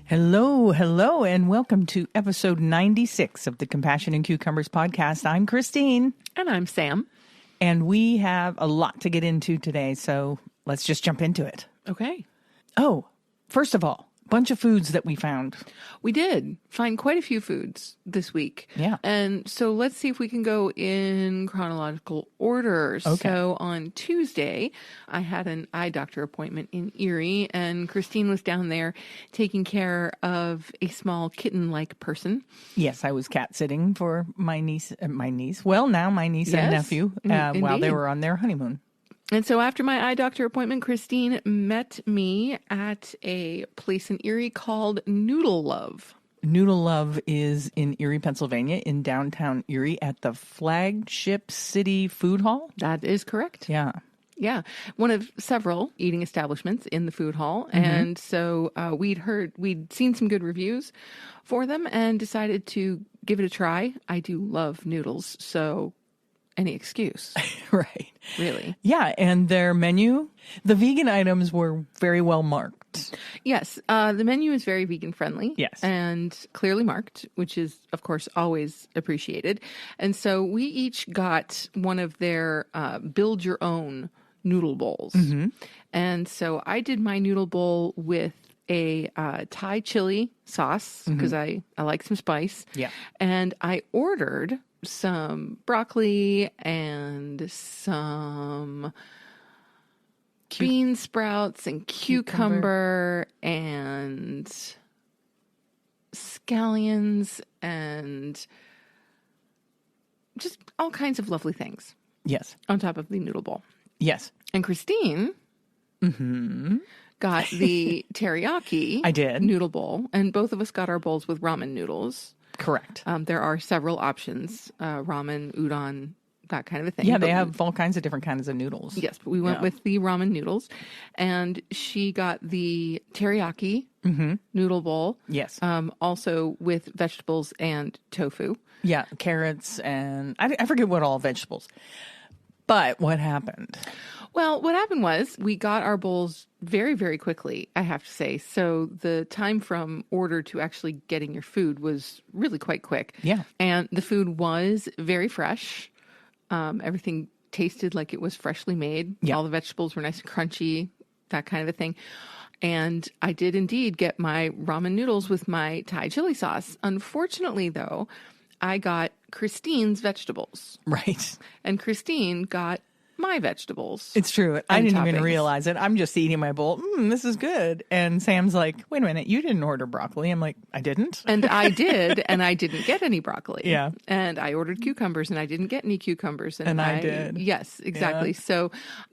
Hello, and welcome to episode 96 of the Compassion and Cucumbers podcast. I'm Christine. And I'm Sam. And we have a lot to get into today, so let's just jump into it. Okay. Oh, first of all, bunch of foods that we found. We did find quite a few foods this week. Yeah. And so let's see if we can go in chronological order. Okay. So on Tuesday, I had an eye doctor appointment in Erie, and Christine was down there taking care of a small kitten-like person. Yes, I was cat sitting for my niece, my niece and nephew while they were on their honeymoon. And so after my eye doctor appointment, Christine met me at a place in Erie called Noodle Love. Noodle Love is in Erie, Pennsylvania, in downtown Erie at the Flagship City Food Hall. That is correct. Yeah. Yeah. One of several eating establishments in the food hall. Mm-hmm. And so we'd seen some good reviews for them and decided to give it a try. I do love noodles, so any excuse. Right. Really. Yeah. And their menu, the vegan items were very well marked. Yes. The menu is very vegan friendly. Yes. And clearly marked, which is, of course, always appreciated. And so we each got one of their build your own noodle bowls. Mm-hmm. And so I did my noodle bowl with a Thai chili sauce because I like some spice. Yeah. And I ordered some broccoli and some bean sprouts and cucumber and scallions and just all kinds of lovely things. Yes. On top of the noodle bowl. Yes. And Christine got the teriyaki I did. noodle bowl, and both of us got our bowls with ramen noodles. Correct. There are several options, ramen, udon, that kind of a thing. Yeah, they have all kinds of different kinds of noodles. Yes, but we went with the ramen noodles, and she got the teriyaki noodle bowl. Yes. Also with vegetables and tofu. Yeah, carrots and I forget what all vegetables. But what happened? Well, what happened was we got our bowls very, very quickly, I have to say. So the time from order to actually getting your food was really quite quick. Yeah. And the food was very fresh. Everything tasted like it was freshly made. Yeah. All the vegetables were nice and crunchy, that kind of a thing. And I did indeed get my ramen noodles with my Thai chili sauce. Unfortunately, though, I got Christine's vegetables. Right. And Christine got my vegetables. It's true. I didn't even realize it. I'm just eating my bowl. This is good. And Sam's like, wait a minute, you didn't order broccoli. I'm like, I didn't. And I did, and I didn't get any broccoli. Yeah. And I ordered cucumbers, and I didn't get any cucumbers. And I did. Yes, exactly. Yeah.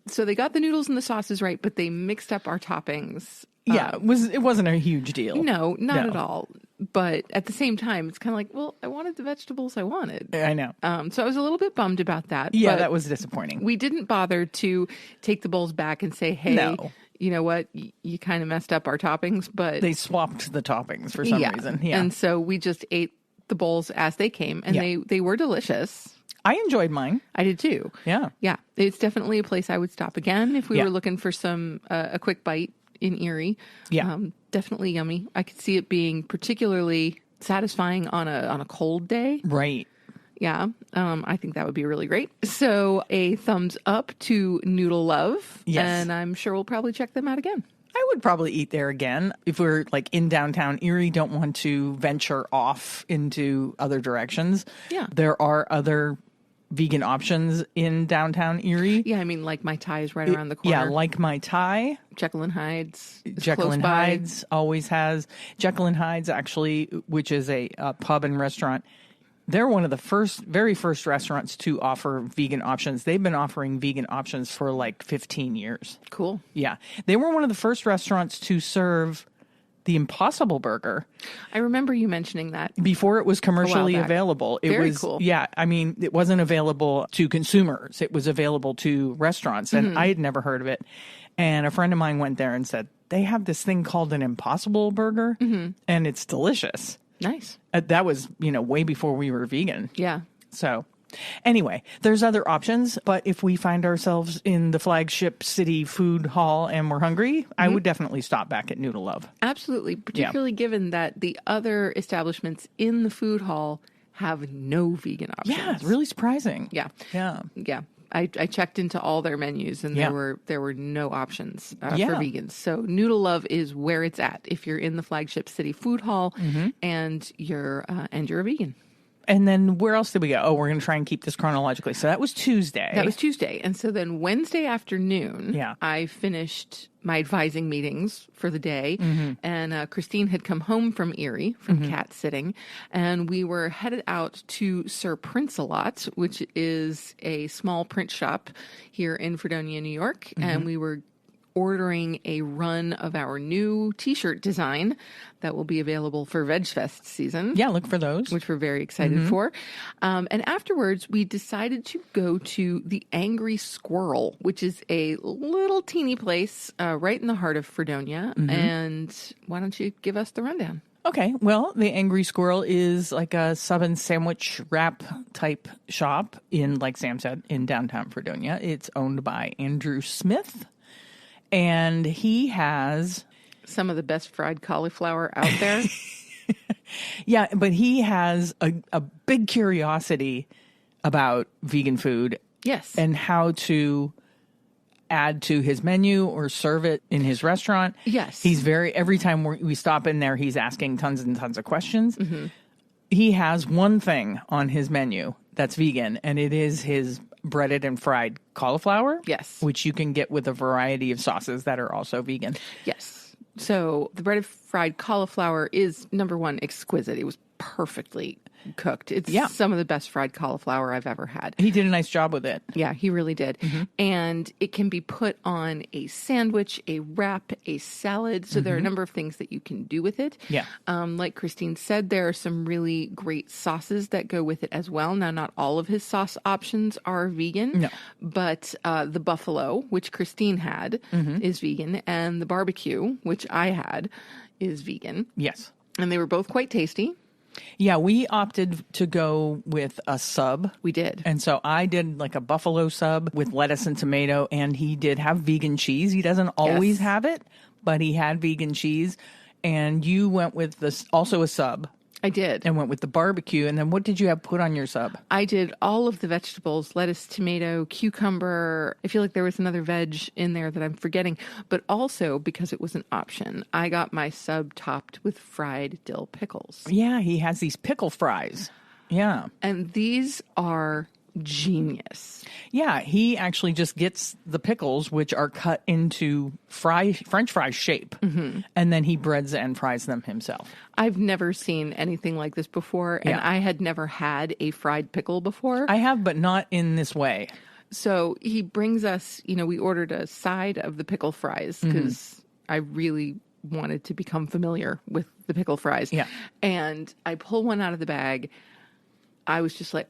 So they got the noodles and the sauces right, but they mixed up our toppings. Yeah, it wasn't a huge deal. No, not at all. But at the same time, it's kind of like, well, I wanted the vegetables I wanted. I know. So I was a little bit bummed about that. Yeah, but that was disappointing. We didn't bother to take the bowls back and say, hey, you know what? You kind of messed up our toppings, but they swapped the toppings for some reason. Yeah. And so we just ate the bowls as they came, and they were delicious. I enjoyed mine. I did too. Yeah. Yeah. It's definitely a place I would stop again if we were looking for some a quick bite in Erie. Yeah. Definitely yummy. I could see it being particularly satisfying on a cold day. Right. Yeah. I think that would be really great. So a thumbs up to Noodle Love. Yes. And I'm sure we'll probably check them out again. I would probably eat there again if we're like in downtown Erie, don't want to venture off into other directions. Yeah. There are other vegan options in downtown Erie. Yeah, I mean, like my Thai is right around the corner. Yeah, like my Thai. Jekyll and Hyde's. Jekyll and Hyde's always has. Jekyll and Hyde's actually, which is a pub and restaurant. They're one of the very first restaurants to offer vegan options. They've been offering vegan options for like 15 years. Cool. Yeah. They were one of the first restaurants to serve the Impossible Burger. I remember you mentioning that. Before it was commercially available. It Very was cool. Yeah, I mean, it wasn't available to consumers. It was available to restaurants, and I had never heard of it. And a friend of mine went there and said, they have this thing called an Impossible Burger, and it's delicious. Nice. That was, way before we were vegan. Yeah. So, Anyway, there's other options, but if we find ourselves in the flagship city food hall and we're hungry, I would definitely stop back at Noodle Love. Absolutely, particularly given that the other establishments in the food hall have no vegan options. Yeah, it's really surprising. Yeah. Yeah. Yeah. I checked into all their menus and there were no options for vegans. So Noodle Love is where it's at if you're in the flagship city food hall and you're a vegan. And then where else did we go? Oh, we're going to try and keep this chronologically. So that was Tuesday. That was Tuesday. And so then Wednesday afternoon, I finished my advising meetings for the day. And Christine had come home from Erie, from cat sitting. And we were headed out to Sir Prince-A-Lot, which is a small print shop here in Fredonia, New York. And we were ordering a run of our new t-shirt design that will be available for VegFest season. Yeah, look for those. Which we're very excited for. And afterwards, we decided to go to the Angry Squirrel, which is a little teeny place right in the heart of Fredonia. And why don't you give us the rundown? Okay, well, the Angry Squirrel is like a sub and sandwich wrap type shop in, like Sam said, in downtown Fredonia. It's owned by Andrew Smith. And he has some of the best fried cauliflower out there. Yeah, but he has a big curiosity about vegan food. Yes. And how to add to his menu or serve it in his restaurant. Yes. He's every time we stop in there, he's asking tons and tons of questions. He has one thing on his menu that's vegan, and it is his breaded and fried cauliflower. Yes. Which you can get with a variety of sauces that are also vegan. Yes. So the breaded fried cauliflower is, number one, exquisite. It was perfectly cooked. It's some of the best fried cauliflower I've ever had. He did a nice job with it. Yeah, he really did. And it can be put on a sandwich, a wrap, a salad. So there are a number of things that you can do with it. Yeah. Like Christine said, there are some really great sauces that go with it as well. Now, not all of his sauce options are vegan, but the buffalo, which Christine had, is vegan, and the barbecue, which I had, is vegan. Yes. And they were both quite tasty. Yeah, we opted to go with a sub. We did. And so I did like a buffalo sub with lettuce and tomato, and he did have vegan cheese. He doesn't always have it, but he had vegan cheese. And you went with this, also a sub. I did. And went with the barbecue. And then what did you have put on your sub? I did all of the vegetables, lettuce, tomato, cucumber. I feel like there was another veg in there that I'm forgetting. But also, because it was an option, I got my sub topped with fried dill pickles. Yeah, he has these pickle fries. Yeah. And these are genius. Yeah, he actually just gets the pickles, which are cut into French fry shape, and then he breads and fries them himself. I've never seen anything like this before, and I had never had a fried pickle before. I have, but not in this way. So he brings us, we ordered a side of the pickle fries because I really wanted to become familiar with the pickle fries. Yeah. And I pull one out of the bag. I was just like,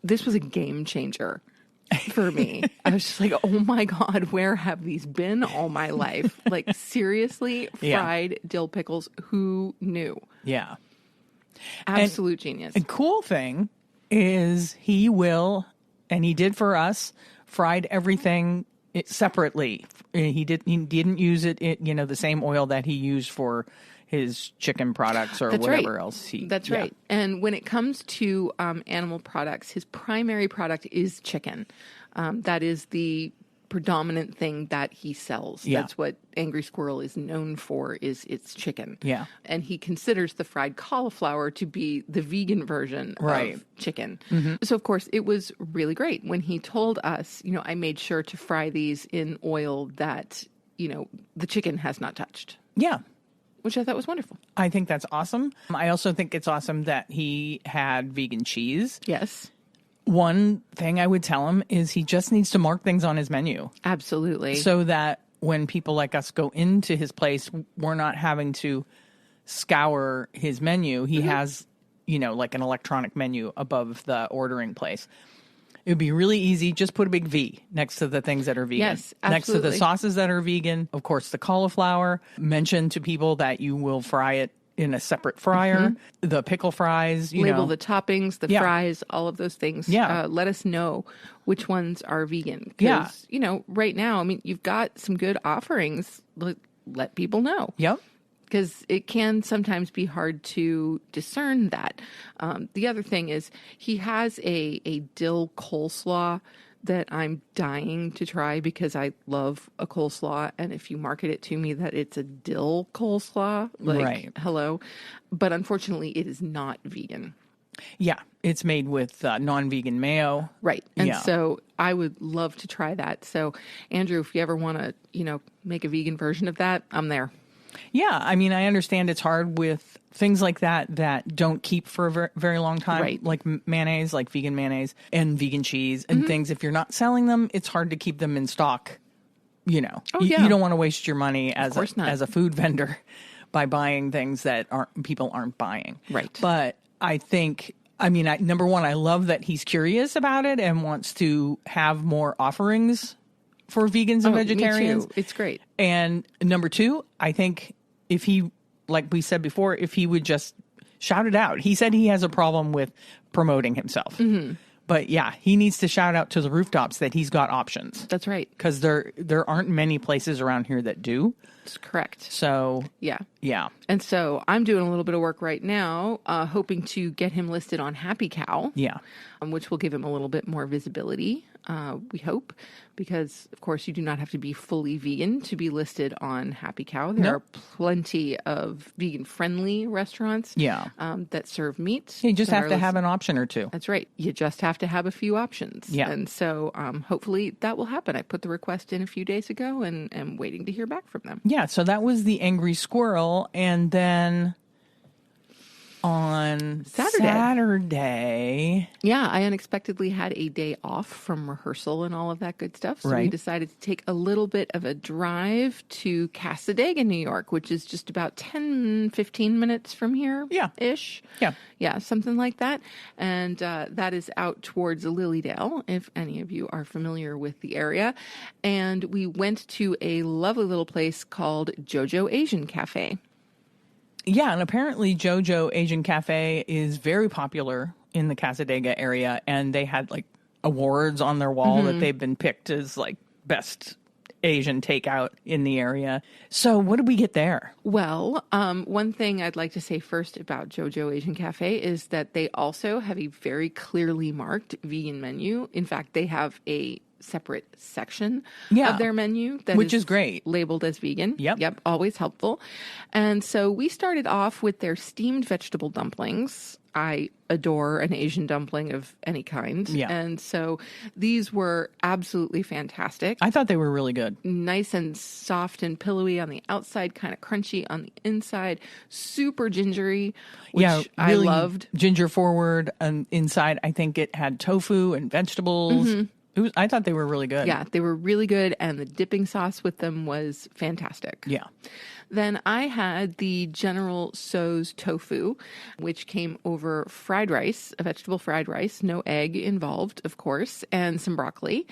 this was a game changer for me. I was just like, oh my God, where have these been all my life? Like, seriously, fried dill pickles, who knew? Yeah. Absolute genius. The cool thing is he will, and he did for us, fried everything separately. He didn't use it in, the same oil that he used for his chicken products or whatever else he... That's right. And when it comes to animal products, his primary product is chicken. That is the predominant thing that he sells. Yeah. That's what Angry Squirrel is known for, is its chicken. Yeah. And he considers the fried cauliflower to be the vegan version of chicken. So, of course, it was really great. When he told us, I made sure to fry these in oil that, the chicken has not touched. Yeah. Which I thought was wonderful. I think that's awesome. I also think it's awesome that he had vegan cheese. Yes. One thing I would tell him is he just needs to mark things on his menu. Absolutely. So that when people like us go into his place, we're not having to scour his menu. He has, like an electronic menu above the ordering place. It would be really easy. Just put a big V next to the things that are vegan. Yes, absolutely. Next to the sauces that are vegan. Of course, the cauliflower. Mention to people that you will fry it in a separate fryer. The pickle fries, you Label know. the toppings, the fries, all of those things. Yeah. Let us know which ones are vegan. Yeah. Because, you know, right now, I mean, you've got some good offerings. Let people know. Yep. Because it can sometimes be hard to discern that. The other thing is he has a dill coleslaw that I'm dying to try because I love a coleslaw. And if you market it to me that it's a dill coleslaw, like, Right. hello. But unfortunately, it is not vegan. Yeah. It's made with non-vegan mayo. Right. And Yeah. so I would love to try that. So, Andrew, if you ever want to, you know, make a vegan version of that, I'm there. Yeah, I mean, I understand it's hard with things like that don't keep for a very long time, Right. like mayonnaise, like vegan mayonnaise and vegan cheese and things. If you're not selling them, it's hard to keep them in stock. You know, yeah. you don't want to waste your money as course not. as a food vendor by buying things that people aren't buying. Right. But I think, I mean, number one, I love that he's curious about it and wants to have more offerings for vegans and vegetarians. Me too. It's great. And number two, I think if he, like we said before, if he would just shout it out. He said he has a problem with promoting himself. But yeah, he needs to shout out to the rooftops that he's got options. That's right. Because there aren't many places around here that do. That's correct. So Yeah. yeah. And so I'm doing a little bit of work right now, hoping to get him listed on Happy Cow. Yeah. Which will give him a little bit more visibility, we hope, because, of course, you do not have to be fully vegan to be listed on Happy Cow. There are plenty of vegan-friendly restaurants Yeah. that serve meat. You just that have are to have an option or two. That's right. You just have to have a few options. Yeah. And so hopefully that will happen. I put the request in a few days ago and am waiting to hear back from them. Yeah, so that was the Angry Squirrel. And then on Saturday. Yeah, I unexpectedly had a day off from rehearsal and all of that good stuff. So we Right. decided to take a little bit of a drive to Cassadaga, New York, which is just about 10, 15 minutes from here. Yeah. Ish. Yeah. Yeah, something like that. And that is out towards Lilydale, if any of you are familiar with the area. And we went to a lovely little place called JoJo Asian Cafe. Yeah, and apparently JoJo Asian Cafe is very popular in the Cassadaga area, and they had like awards on their wall that they've been picked as like best Asian takeout in the area. So what did we get there? Well, one thing I'd like to say first about JoJo Asian Cafe is that they also have a very clearly marked vegan menu. In fact, they have a separate section of their menu that which is great, labeled as vegan. Yep, always helpful. And so we started off with their steamed vegetable dumplings. I adore an Asian dumpling of any kind. Yeah. And so these were absolutely fantastic. I thought they were really good. Nice and soft and pillowy on the outside, kind of crunchy on the inside, super gingery, which Really I loved. Ginger forward, and inside I think it had tofu and vegetables. I thought they were really good. Yeah, they were really good, and the dipping sauce with them was fantastic. Yeah. Then I had the General Tso's tofu, which came over fried rice, a vegetable fried rice, no egg involved, of course, and some broccoli.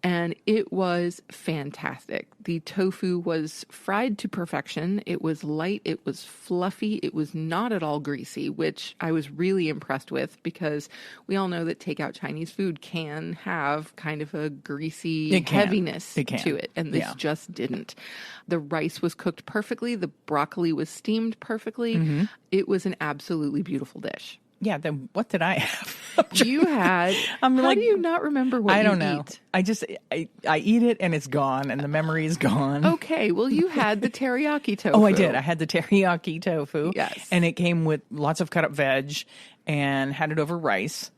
And it was fantastic. The tofu was fried to perfection. It was light. It was fluffy. It was not at all greasy, which I was really impressed with because we all know that takeout Chinese food can have kind of a greasy heaviness to it. And this just didn't. The rice was cooked perfectly. The broccoli was steamed perfectly. It was an absolutely beautiful dish. Yeah, then what did I have? You had, how do you not remember what I don't you know. eat? I eat it and it's gone and the memory is gone. Okay, well you had the teriyaki tofu. Oh, I did. I had the teriyaki tofu. Yes. And it came with lots of cut up veg and had it over rice.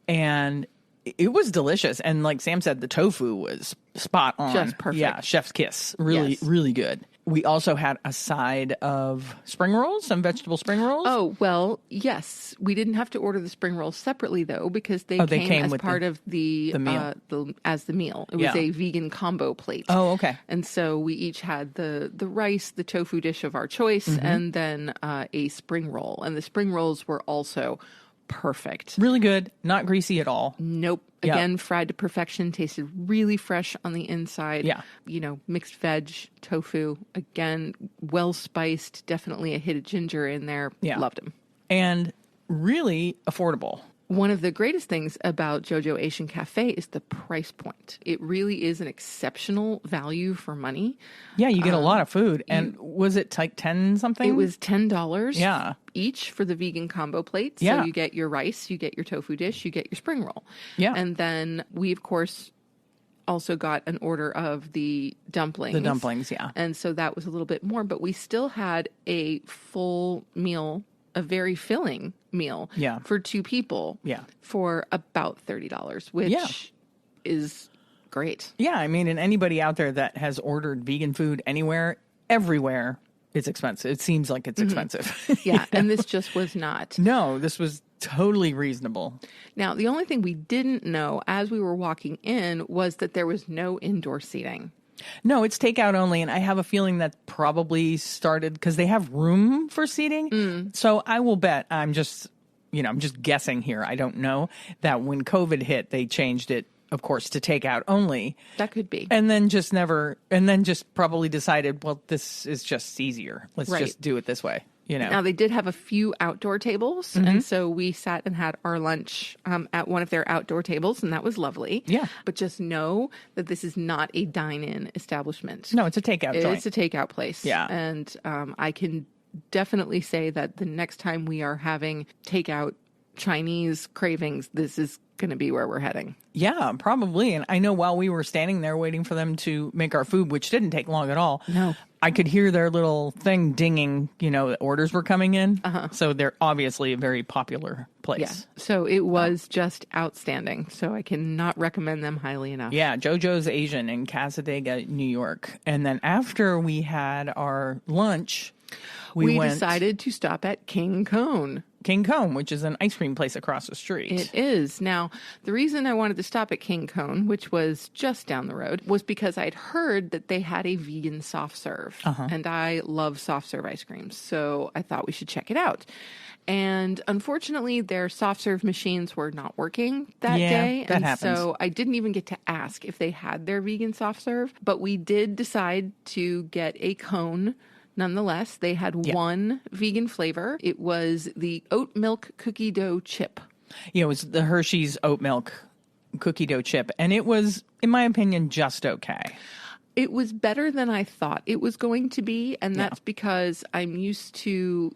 And it was delicious. And like Sam said, the tofu was spot on. Just perfect. Yeah, chef's kiss. Really, really good. We also had a side of spring rolls, some vegetable spring rolls. Oh, well, yes. We didn't have to order the spring rolls separately, though, because they came as with part of the meal. The meal. It was a vegan combo plate. Oh, okay. And so we each had the rice, the tofu dish of our choice, and then a spring roll. And the spring rolls were also perfect. Really good. Not greasy at all. Nope. Yeah. Again, fried to perfection, tasted really fresh on the inside. Yeah. Mixed veg, tofu. Again, well spiced. Definitely a hit of ginger in there. Yeah. Loved them. And really affordable. One of the greatest things about JoJo Asian Cafe is the price point. It really is an exceptional value for money. Yeah, you get a lot of food. And was it like 10 something? It was $10 Yeah. each for the vegan combo plate. Yeah. So you get your rice, you get your tofu dish, you get your spring roll. Yeah. And then we, of course, also got an order of the dumplings. The dumplings, yeah. And so that was a little bit more, but we still had a full meal, a very filling meal Yeah. for 2 people Yeah. for about $30, which Yeah. is great. Yeah, I mean, and anybody out there that has ordered vegan food anywhere, everywhere, it's expensive. It seems like it's expensive. Yeah, and this just was not. No, this was totally reasonable. Now, the only thing we didn't know as we were walking in was that there was no indoor seating. No, it's takeout only, and I have a feeling that probably started because they have room for seating. So I will bet, I'm just guessing here. I don't know that when COVID hit, they changed it, of course, to takeout only. That could be. And then just probably decided, well, this is just easier. Let's Right. just do it this way. Now, they did have a few outdoor tables, and so we sat and had our lunch at one of their outdoor tables, and that was lovely. Yeah. But just know that this is not a dine-in establishment. No, it's a takeout joint. It's a takeout place. Yeah. And I can definitely say that the next time we are having takeout Chinese cravings, this is going to be where we're heading. Yeah, probably. And I know while we were standing there waiting for them to make our food, which didn't take long at all. No. I could hear their little thing dinging, that orders were coming in. So they're obviously a very popular place. Yeah. So it was just outstanding. So I cannot recommend them highly enough. Yeah, JoJo's Asian in Casadega, New York. And then after we had our lunch, we decided to stop at King Cone. King Cone, which is an ice cream place across the street. It is. Now, the reason I wanted to stop at King Cone, which was just down the road, was because I'd heard that they had a vegan soft serve. And I love soft serve ice cream. So I thought we should check it out. And unfortunately, their soft serve machines were not working that day. That and happens. So I didn't even get to ask if they had their vegan soft serve. But we did decide to get a cone. Nonetheless, they had one vegan flavor. It was the oat milk cookie dough chip. Yeah, it was the Hershey's oat milk cookie dough chip. And it was, in my opinion, just okay. It was better than I thought it was going to be. And that's because I'm used to,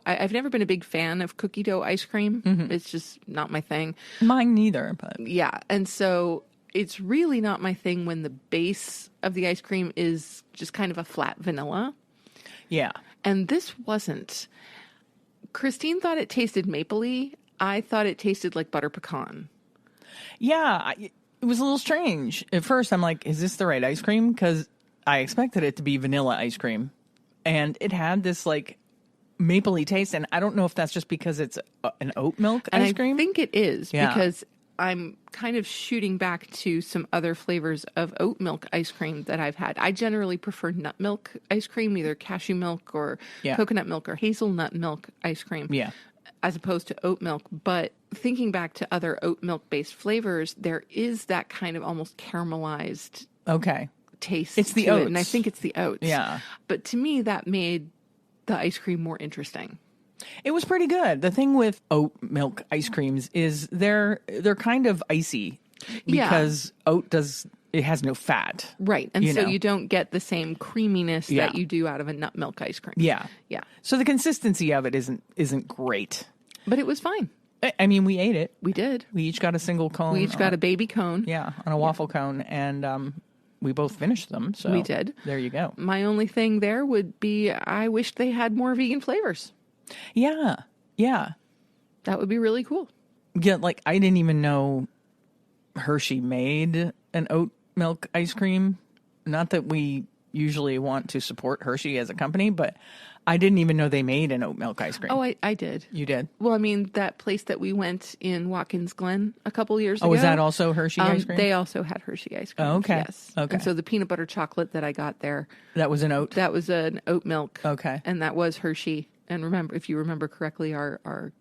I've never been a big fan of cookie dough ice cream. It's just not my thing. Mine neither, but Yeah. And so it's really not my thing when the base of the ice cream is just kind of a flat vanilla. yeah. And this wasn't. Christine thought it tasted mapley. I thought it tasted like butter pecan. Yeah, it was a little strange. At first, I'm like, is this the right ice cream? Because I expected it to be vanilla ice cream. And it had this, mapley taste. And I don't know if that's just because it's an oat milk ice cream. I think it is Yeah. because I'm kind of shooting back to some other flavors of oat milk ice cream that I've had. I generally prefer nut milk ice cream, either cashew milk or coconut milk or hazelnut milk ice cream. Yeah. As opposed to oat milk. But thinking back to other oat milk based flavors, there is that kind of almost caramelized Okay. taste. It's the to it, oats. and I think it's the oats. Yeah. But to me, that made the ice cream more interesting. It was pretty good. The thing with oat milk ice creams is they're kind of icy because oat it has no fat. Right. And so know. you don't get the same creaminess Yeah. that you do out of a nut milk ice cream. Yeah. Yeah. So the consistency of it isn't great. But it was fine. I mean, we ate it. We did. We each got a single cone. We each got a baby cone. on a waffle cone, and we both finished them. So We did. There you go. My only thing there would be I wish they had more vegan flavors. Yeah. That would be really cool. Yeah, I didn't even know Hershey made an oat milk ice cream. Not that we usually want to support Hershey as a company, but I didn't even know they made an oat milk ice cream. Oh, I did. You did? Well, I mean, that place that we went in Watkins Glen a couple years ago. Oh, was that also Hershey ice cream? They also had Hershey ice cream. Oh, okay. Yes. Okay. And so the peanut butter chocolate that I got there, That was an oat? that was an oat milk. Okay. And that was Hershey. And remember, if you remember correctly, our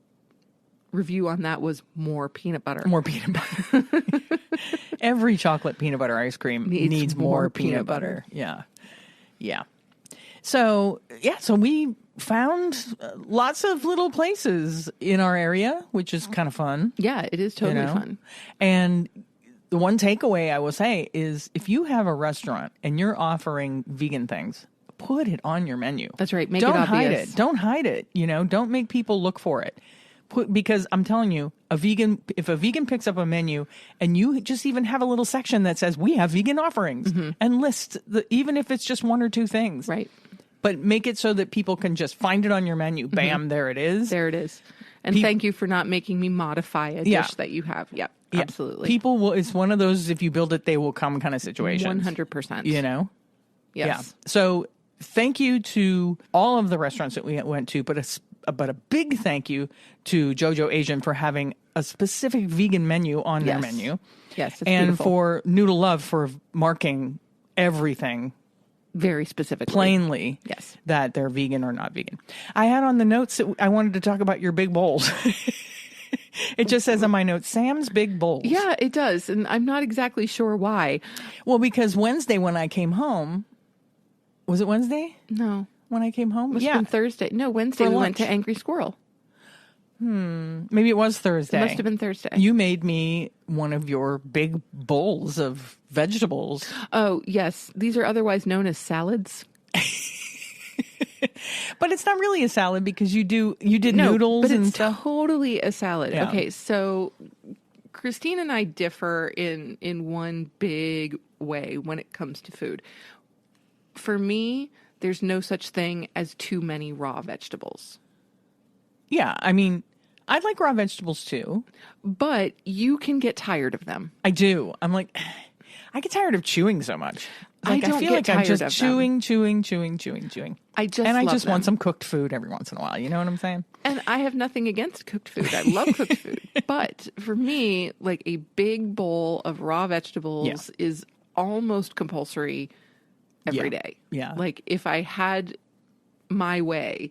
review on that was more peanut butter. More peanut butter. Every chocolate peanut butter ice cream needs more peanut butter. Yeah. Yeah. So we found lots of little places in our area, which is kind of fun. Yeah, it is totally fun. And the one takeaway I will say is if you have a restaurant and you're offering vegan things, put it on your menu. That's right. Make Don't it obvious. hide it. Don't hide it. Don't make people look for it. Because I'm telling you, if a vegan picks up a menu and you just even have a little section that says we have vegan offerings and list even if it's just one or two things, right? But make it so that people can just find it on your menu. Bam, there it is. There it is. And thank you for not making me modify a dish that you have. Yep, absolutely. People will. It's one of those if you build it, they will come kind of situations. 100%. Yes. Yeah. So thank you to all of the restaurants that we went to, but a big thank you to JoJo Asian for having a specific vegan menu on their menu. Yes, it's and beautiful. for Noodle Love for marking everything very specifically, plainly, yes, that they're vegan or not vegan. I had on the notes that I wanted to talk about your big bowls. It just says on my notes, Sam's Big Bowls. Yeah, it does, and I'm not exactly sure why. Well, because Wednesday when I came home, was it Wednesday? No. When I came home? Must have been Thursday. No, Wednesday we went to Angry Squirrel. Maybe it was Thursday. It must have been Thursday. You made me one of your big bowls of vegetables. Oh, yes. These are otherwise known as salads. But it's not really a salad because you did noodles but and it's stuff. Totally a salad. Yeah. Okay, so Christine and I differ in one big way when it comes to food. For me, there's no such thing as too many raw vegetables. Yeah, I mean, I like raw vegetables too. But you can get tired of them. I do. I'm like, I get tired of chewing so much. I don't feel get like I'm tired just of chewing. I just want them. some cooked food every once in a while. You know what I'm saying? And I have nothing against cooked food. I love cooked food. But for me, like a big bowl of raw vegetables is almost compulsory every day. Yeah. Like if I had my way,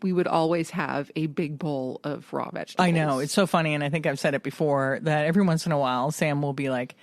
we would always have a big bowl of raw vegetables. I know. It's so funny. And I think I've said it before that every once in a while, Sam will be like,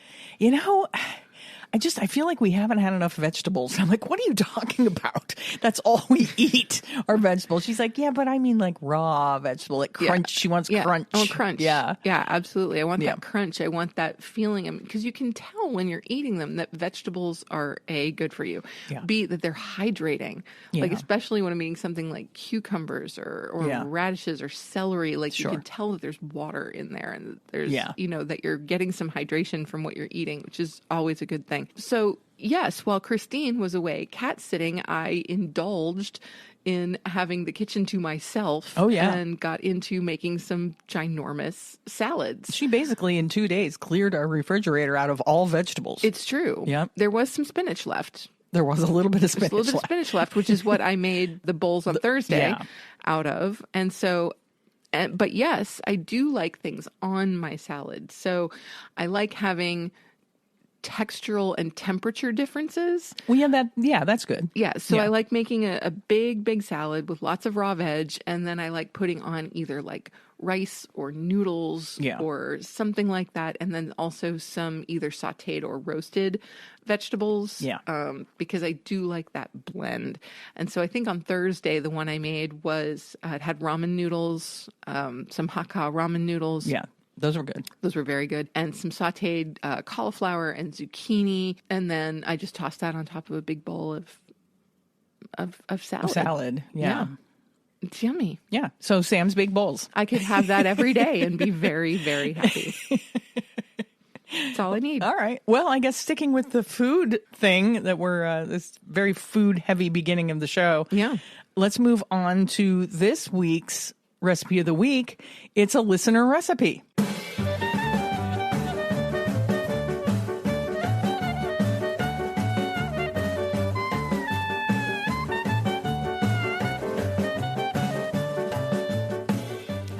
I feel like we haven't had enough vegetables. I'm like, what are you talking about? That's all we eat are vegetables. She's like, yeah, but I mean like raw vegetable, like crunch. She wants crunch. I want crunch. Yeah. Yeah, absolutely. I want that crunch. I want that feeling. Because you can tell when you're eating them that vegetables are A, good for you. Yeah. B, that they're hydrating. Yeah. Like especially when I'm eating something like cucumbers or radishes or celery. Like you can tell that there's water in there and there's, that you're getting some hydration from what you're eating, which is always a good thing. So, yes, while Christine was away cat sitting, I indulged in having the kitchen to myself. Oh, yeah. And got into making some ginormous salads. She basically in 2 days cleared our refrigerator out of all vegetables. It's true. Yep. There was some spinach left. There was a little bit of spinach There's a little bit of spinach left, which is what I made the bowls on Thursday out of. And so... but yes, I do like things on my salad. So I like having textural and temperature differences. Well, that's good. Yeah, so I like making a big salad with lots of raw veg, and then I like putting on either like rice or noodles or something like that, and then also some either sautéed or roasted vegetables. Because I do like that blend. And so I think on Thursday, the one I made was, it had ramen noodles, some Hakka ramen noodles. Yeah. Those were good. Those were very good. And some sautéed cauliflower and zucchini. And then I just tossed that on top of a big bowl of salad. Salad, yeah. It's yummy. Yeah. So Sam's Big Bowls. I could have that every day and be very, very happy. That's all I need. All right. Well, I guess sticking with the food thing that we're this very food heavy beginning of the show. Yeah. Let's move on to this week's recipe of the week. It's a listener recipe.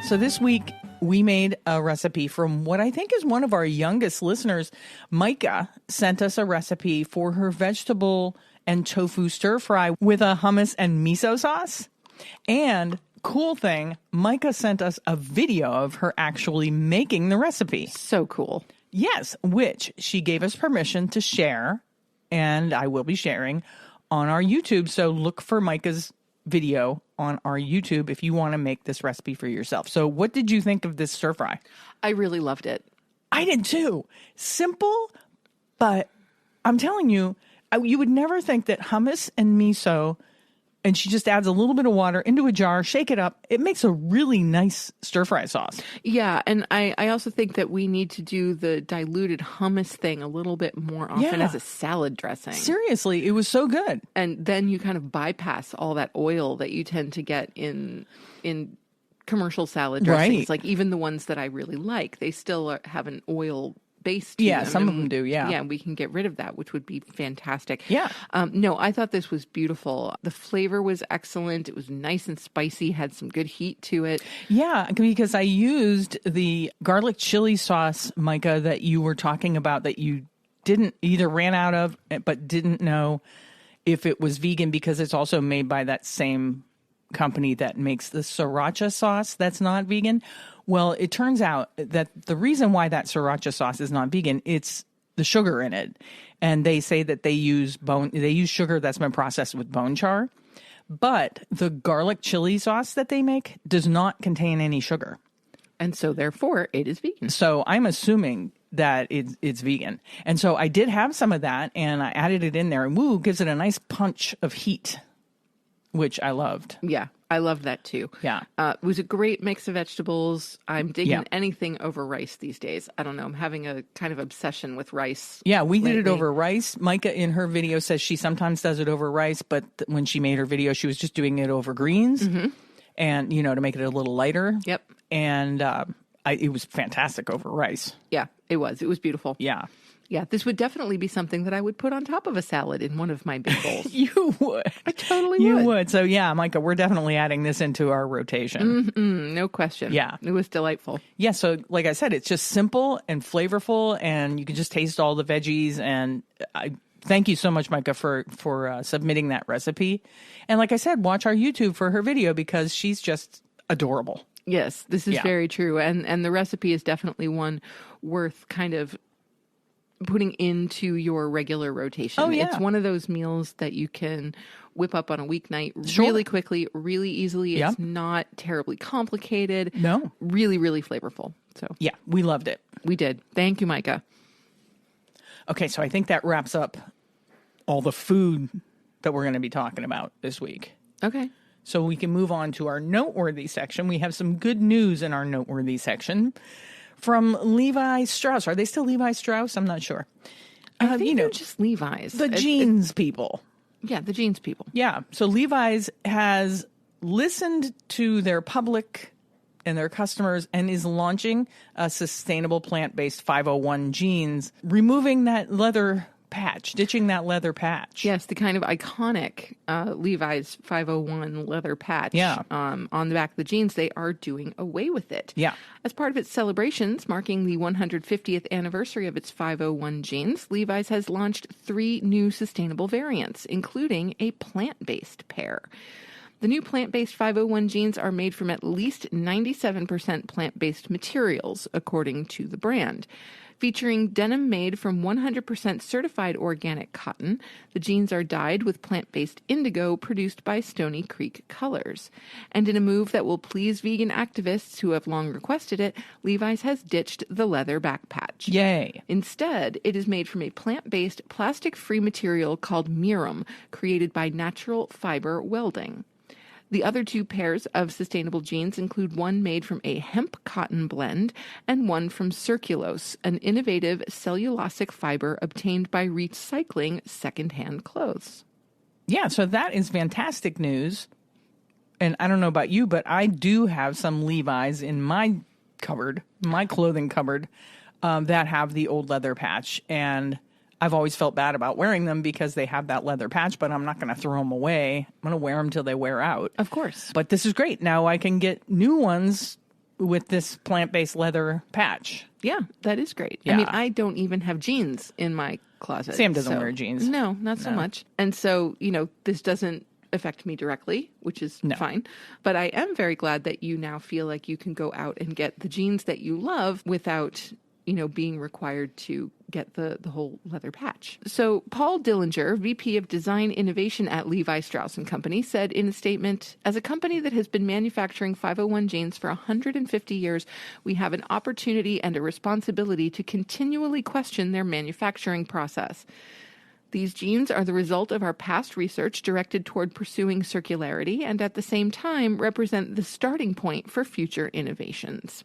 So this week we made a recipe from what I think is one of our youngest listeners. Micah sent us a recipe for her vegetable and tofu stir fry with a hummus and miso sauce. And cool thing, Micah sent us a video of her actually making the recipe. So cool. Yes, which she gave us permission to share, and I will be sharing on our YouTube. So look for Micah's video on our YouTube if you want to make this recipe for yourself. So what did you think of this stir fry? I really loved it. I did too. Simple, but I'm telling you, you would never think that hummus and miso, and she just adds a little bit of water into a jar, shake it up. It makes a really nice stir fry sauce. Yeah, and I also think that we need to do the diluted hummus thing a little bit more often as a salad dressing. Seriously, it was so good. And then you kind of bypass all that oil that you tend to get in commercial salad dressings. Right. Like even the ones that I really like, they still have an oil base to them. Some of them do, yeah. Yeah, we can get rid of that, which would be fantastic. Yeah. No, I thought this was beautiful. The flavor was excellent. It was nice and spicy, had some good heat to it. Yeah, because I used the garlic chili sauce, Micah, that you were talking about that you didn't either ran out of, but didn't know if it was vegan because it's also made by that same company that makes the sriracha sauce that's not vegan. Well, it turns out that the reason why that sriracha sauce is not vegan, it's the sugar in it. And they say that they use sugar that's been processed with bone char. But the garlic chili sauce that they make does not contain any sugar. And so therefore it is vegan. So I'm assuming that it's vegan. And so I did have some of that and I added it in there and gives it a nice punch of heat, which I loved. Yeah, I love that too. Yeah. It was a great mix of vegetables. I'm digging anything over rice these days. I don't know. I'm having a kind of obsession with rice. Yeah, we did it over rice. Micah in her video says she sometimes does it over rice, but when she made her video, she was just doing it over greens and, to make it a little lighter. Yep. And it was fantastic over rice. Yeah, it was. It was beautiful. Yeah. Yeah, this would definitely be something that I would put on top of a salad in one of my big bowls. You would. I totally would. You would. So, yeah, Micah, we're definitely adding this into our rotation. No question. Yeah. It was delightful. Yeah, so like I said, it's just simple and flavorful, and you can just taste all the veggies. And I thank you so much, Micah, for submitting that recipe. And like I said, watch our YouTube for her video because she's just adorable. Yes, this is very true. And the recipe is definitely one worth kind of putting into your regular rotation. Oh, yeah. It's one of those meals that you can whip up on a weeknight really quickly, really easily. It's not terribly complicated. No. Really, really flavorful. So yeah, we loved it. We did. Thank you, Micah. Okay, so I think that wraps up all the food that we're going to be talking about this week. Okay. So we can move on to our noteworthy section. We have some good news in our noteworthy section. From Levi Strauss. Are they still Levi Strauss? I'm not sure. I think they're just Levi's. The jeans people. Yeah, the jeans people. Yeah. So Levi's has listened to their public and their customers and is launching a sustainable plant-based 501 jeans, removing that leather patch, ditching that leather patch. Yes, the kind of iconic Levi's 501 leather patch. Yeah. On the back of the jeans, they are doing away with it. Yeah. As part of its celebrations marking the 150th anniversary of its 501 jeans, Levi's has launched 3 new sustainable variants, including a plant-based pair. The new plant-based 501 jeans are made from at least 97% plant-based materials, according to the brand. Featuring denim made from 100% certified organic cotton, the jeans are dyed with plant-based indigo produced by Stony Creek Colors. And in a move that will please vegan activists who have long requested it, Levi's has ditched the leather back patch. Yay. Instead, it is made from a plant-based, plastic-free material called mirum, created by natural fiber welding. The other 2 pairs of sustainable jeans include one made from a hemp cotton blend and one from circulose, an innovative cellulosic fiber obtained by recycling secondhand clothes. Yeah, so that is fantastic news. And I don't know about you, but I do have some Levi's in my cupboard, my clothing cupboard, that have the old leather patch. And I've always felt bad about wearing them because they have that leather patch, but I'm not going to throw them away. I'm going to wear them till they wear out. Of course. But this is great. Now I can get new ones with this plant-based leather patch. Yeah, that is great. Yeah. I mean, I don't even have jeans in my closet. Sam doesn't wear jeans. No, not so much. And so, this doesn't affect me directly, which is No. fine. But I am very glad that you now feel like you can go out and get the jeans that you love without, being required to get the whole leather patch. So Paul Dillinger, VP of Design Innovation at Levi Strauss & Company, said in a statement, "As a company that has been manufacturing 501 jeans for 150 years, we have an opportunity and a responsibility to continually question their manufacturing process. These jeans are the result of our past research directed toward pursuing circularity and at the same time represent the starting point for future innovations."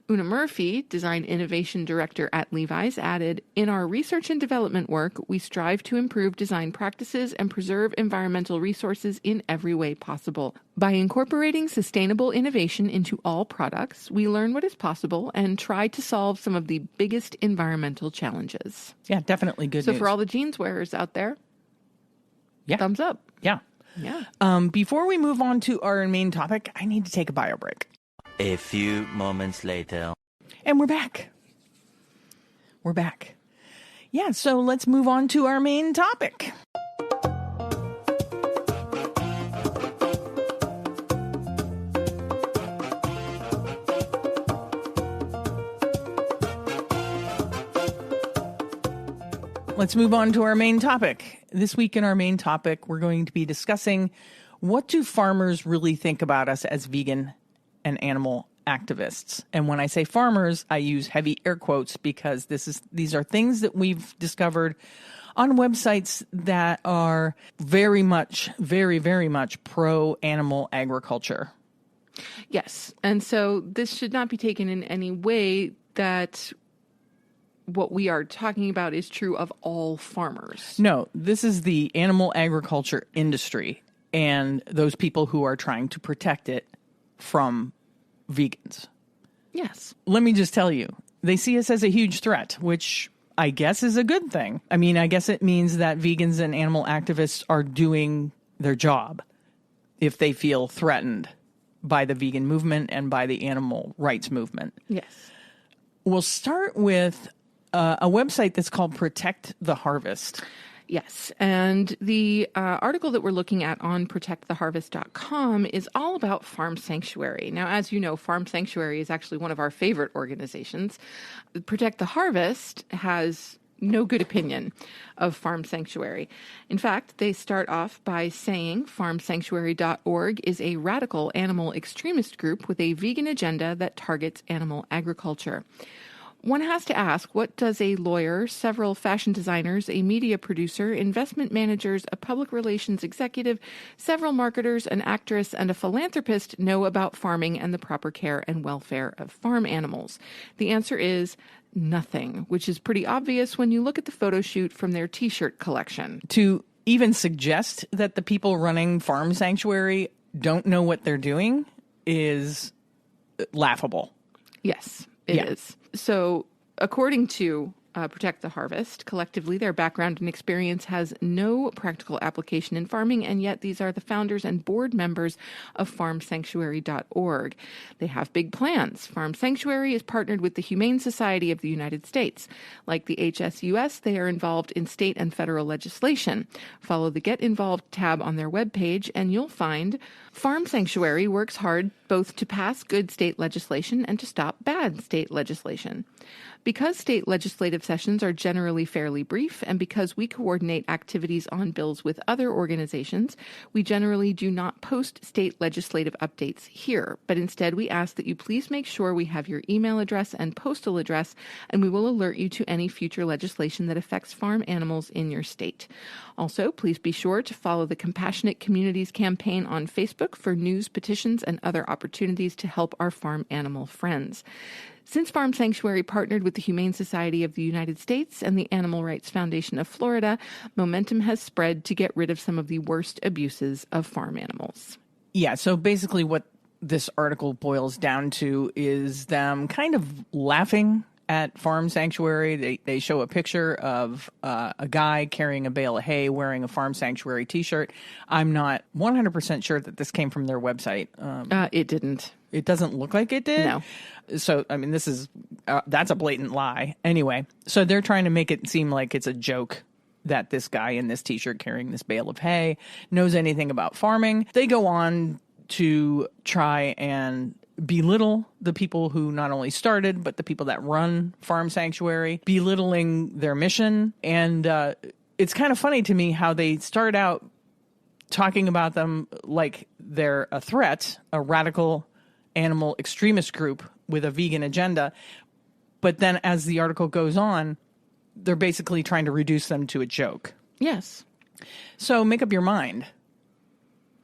Una Murphy, Design Innovation Director at Levi's, added, "In our research and development work, we strive to improve design practices and preserve environmental resources in every way possible. By incorporating sustainable innovation into all products, we learn what is possible and try to solve some of the biggest environmental challenges." Yeah, definitely good So news. for all the jeans wearers out there, Yeah. thumbs up. Yeah. Yeah. Before we move on to our main topic, I need to take a bio break. A few moments later. And we're back. We're back. Yeah, so let's move on to our main topic. Let's move on to our main topic. This week in our main topic, we're going to be discussing what do farmers really think about us as vegan and animal activists. And when I say farmers, I use heavy air quotes because these are things that we've discovered on websites that are very much pro animal agriculture. Yes. And so this should not be taken in any way that what we are talking about is true of all farmers. No, this is the animal agriculture industry and those people who are trying to protect it from vegans. Yes. Let me just tell you, they see us as a huge threat, which I guess is a good thing. I mean, I guess it means that vegans and animal activists are doing their job if they feel threatened by the vegan movement and by the animal rights movement. Yes. We'll start with a website that's called Protect the Harvest. Yes. And the article that we're looking at on protecttheharvest.com is all about Farm Sanctuary. Now, as you know, Farm Sanctuary is actually one of our favorite organizations. Protect the Harvest has no good opinion of Farm Sanctuary. In fact, they start off by saying farmsanctuary.org is a radical animal extremist group with a vegan agenda that targets animal agriculture. One has to ask, what does a lawyer, several fashion designers, a media producer, investment managers, a public relations executive, several marketers, an actress, and a philanthropist know about farming and the proper care and welfare of farm animals? The answer is nothing, which is pretty obvious when you look at the photo shoot from their t-shirt collection. To even suggest that the people running Farm Sanctuary don't know what they're doing is laughable. Yes, it is. So according to Protect the Harvest, collectively, their background and experience has no practical application in farming, and yet these are the founders and board members of farmsanctuary.org. They have big plans. Farm Sanctuary is partnered with the Humane Society of the United States. Like the HSUS, they are involved in state and federal legislation. Follow the Get Involved tab on their webpage, and you'll find Farm Sanctuary works hard both to pass good state legislation and to stop bad state legislation. Because state legislative sessions are generally fairly brief, and because we coordinate activities on bills with other organizations, we generally do not post state legislative updates here, but instead we ask that you please make sure we have your email address and postal address, and we will alert you to any future legislation that affects farm animals in your state. Also, please be sure to follow the Compassionate Communities campaign on Facebook for news, petitions, and other opportunities to help our farm animal friends. Since Farm Sanctuary partnered with the Humane Society of the United States and the Animal Rights Foundation of Florida, momentum has spread to get rid of some of the worst abuses of farm animals. Yeah, so basically what this article boils down to is them kind of laughing at Farm Sanctuary. They show a picture of a guy carrying a bale of hay wearing a Farm Sanctuary t-shirt. I'm not 100% sure that this came from their website. It didn't. It doesn't look like it did. No. So, I mean, that's a blatant lie. Anyway, so they're trying to make it seem like it's a joke that this guy in this t-shirt carrying this bale of hay knows anything about farming. They go on to try and belittle the people who not only started, but the people that run Farm Sanctuary, belittling their mission. And it's kind of funny to me how they start out talking about them like they're a threat, a radical animal extremist group with a vegan agenda. But then as the article goes on, they're basically trying to reduce them to a joke. Yes. So make up your mind.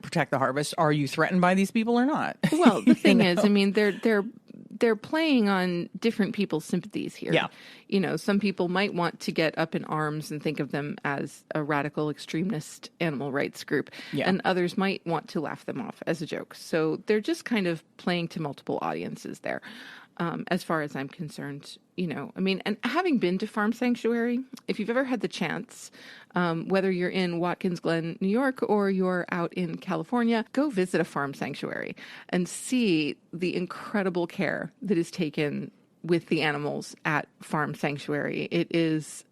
Protect the harvest. Are you threatened by these people or not? Well, the thing is, I mean, they're playing on different people's sympathies here. Yeah. You know, some people might want to get up in arms and think of them as a radical extremist animal rights group. Yeah. And others might want to laugh them off as a joke. So they're just kind of playing to multiple audiences there. As far as I'm concerned, you know, I mean, and having been to Farm Sanctuary, if you've ever had the chance, whether you're in Watkins Glen, New York, or you're out in California, go visit a farm sanctuary and see the incredible care that is taken with the animals at Farm Sanctuary. It is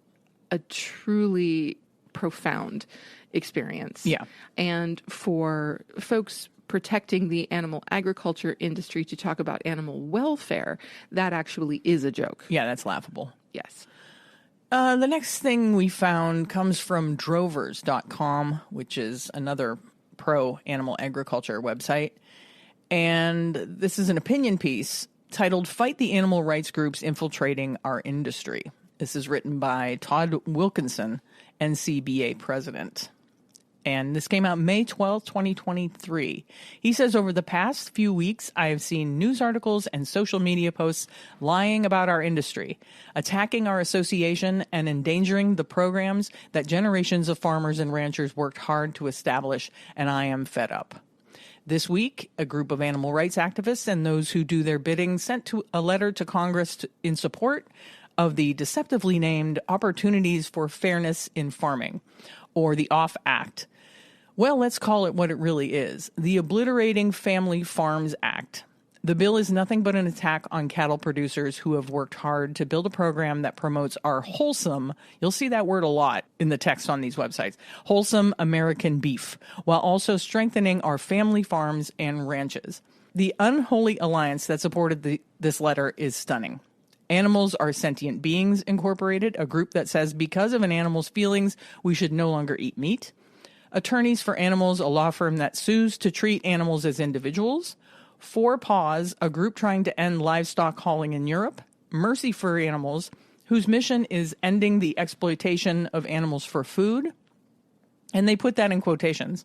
a truly profound experience. Yeah. And for folks protecting the animal agriculture industry to talk about animal welfare, that actually is a joke. Yeah, that's laughable. Yes. The next thing we found comes from drovers.com, which is another pro-animal agriculture website. And this is an opinion piece titled Fight the Animal Rights Groups Infiltrating Our Industry. This is written by Todd Wilkinson, NCBA president. And this came out May 12th, 2023. He says, over the past few weeks, I have seen news articles and social media posts lying about our industry, attacking our association and endangering the programs that generations of farmers and ranchers worked hard to establish, and I am fed up. This week, a group of animal rights activists and those who do their bidding sent a letter to Congress in support of the deceptively named Opportunities for Fairness in Farming, or the OFF Act. Well, let's call it what it really is, the Obliterating Family Farms Act. The bill is nothing but an attack on cattle producers who have worked hard to build a program that promotes our wholesome, you'll see that word a lot in the text on these websites, wholesome American beef, while also strengthening our family farms and ranches. The unholy alliance that supported this letter is stunning. Animals Are Sentient Beings Incorporated, a group that says because of an animal's feelings, we should no longer eat meat. Attorneys for Animals, a law firm that sues to treat animals as individuals. Four Paws, a group trying to end livestock hauling in Europe. Mercy for Animals, whose mission is ending the exploitation of animals for food. And they put that in quotations,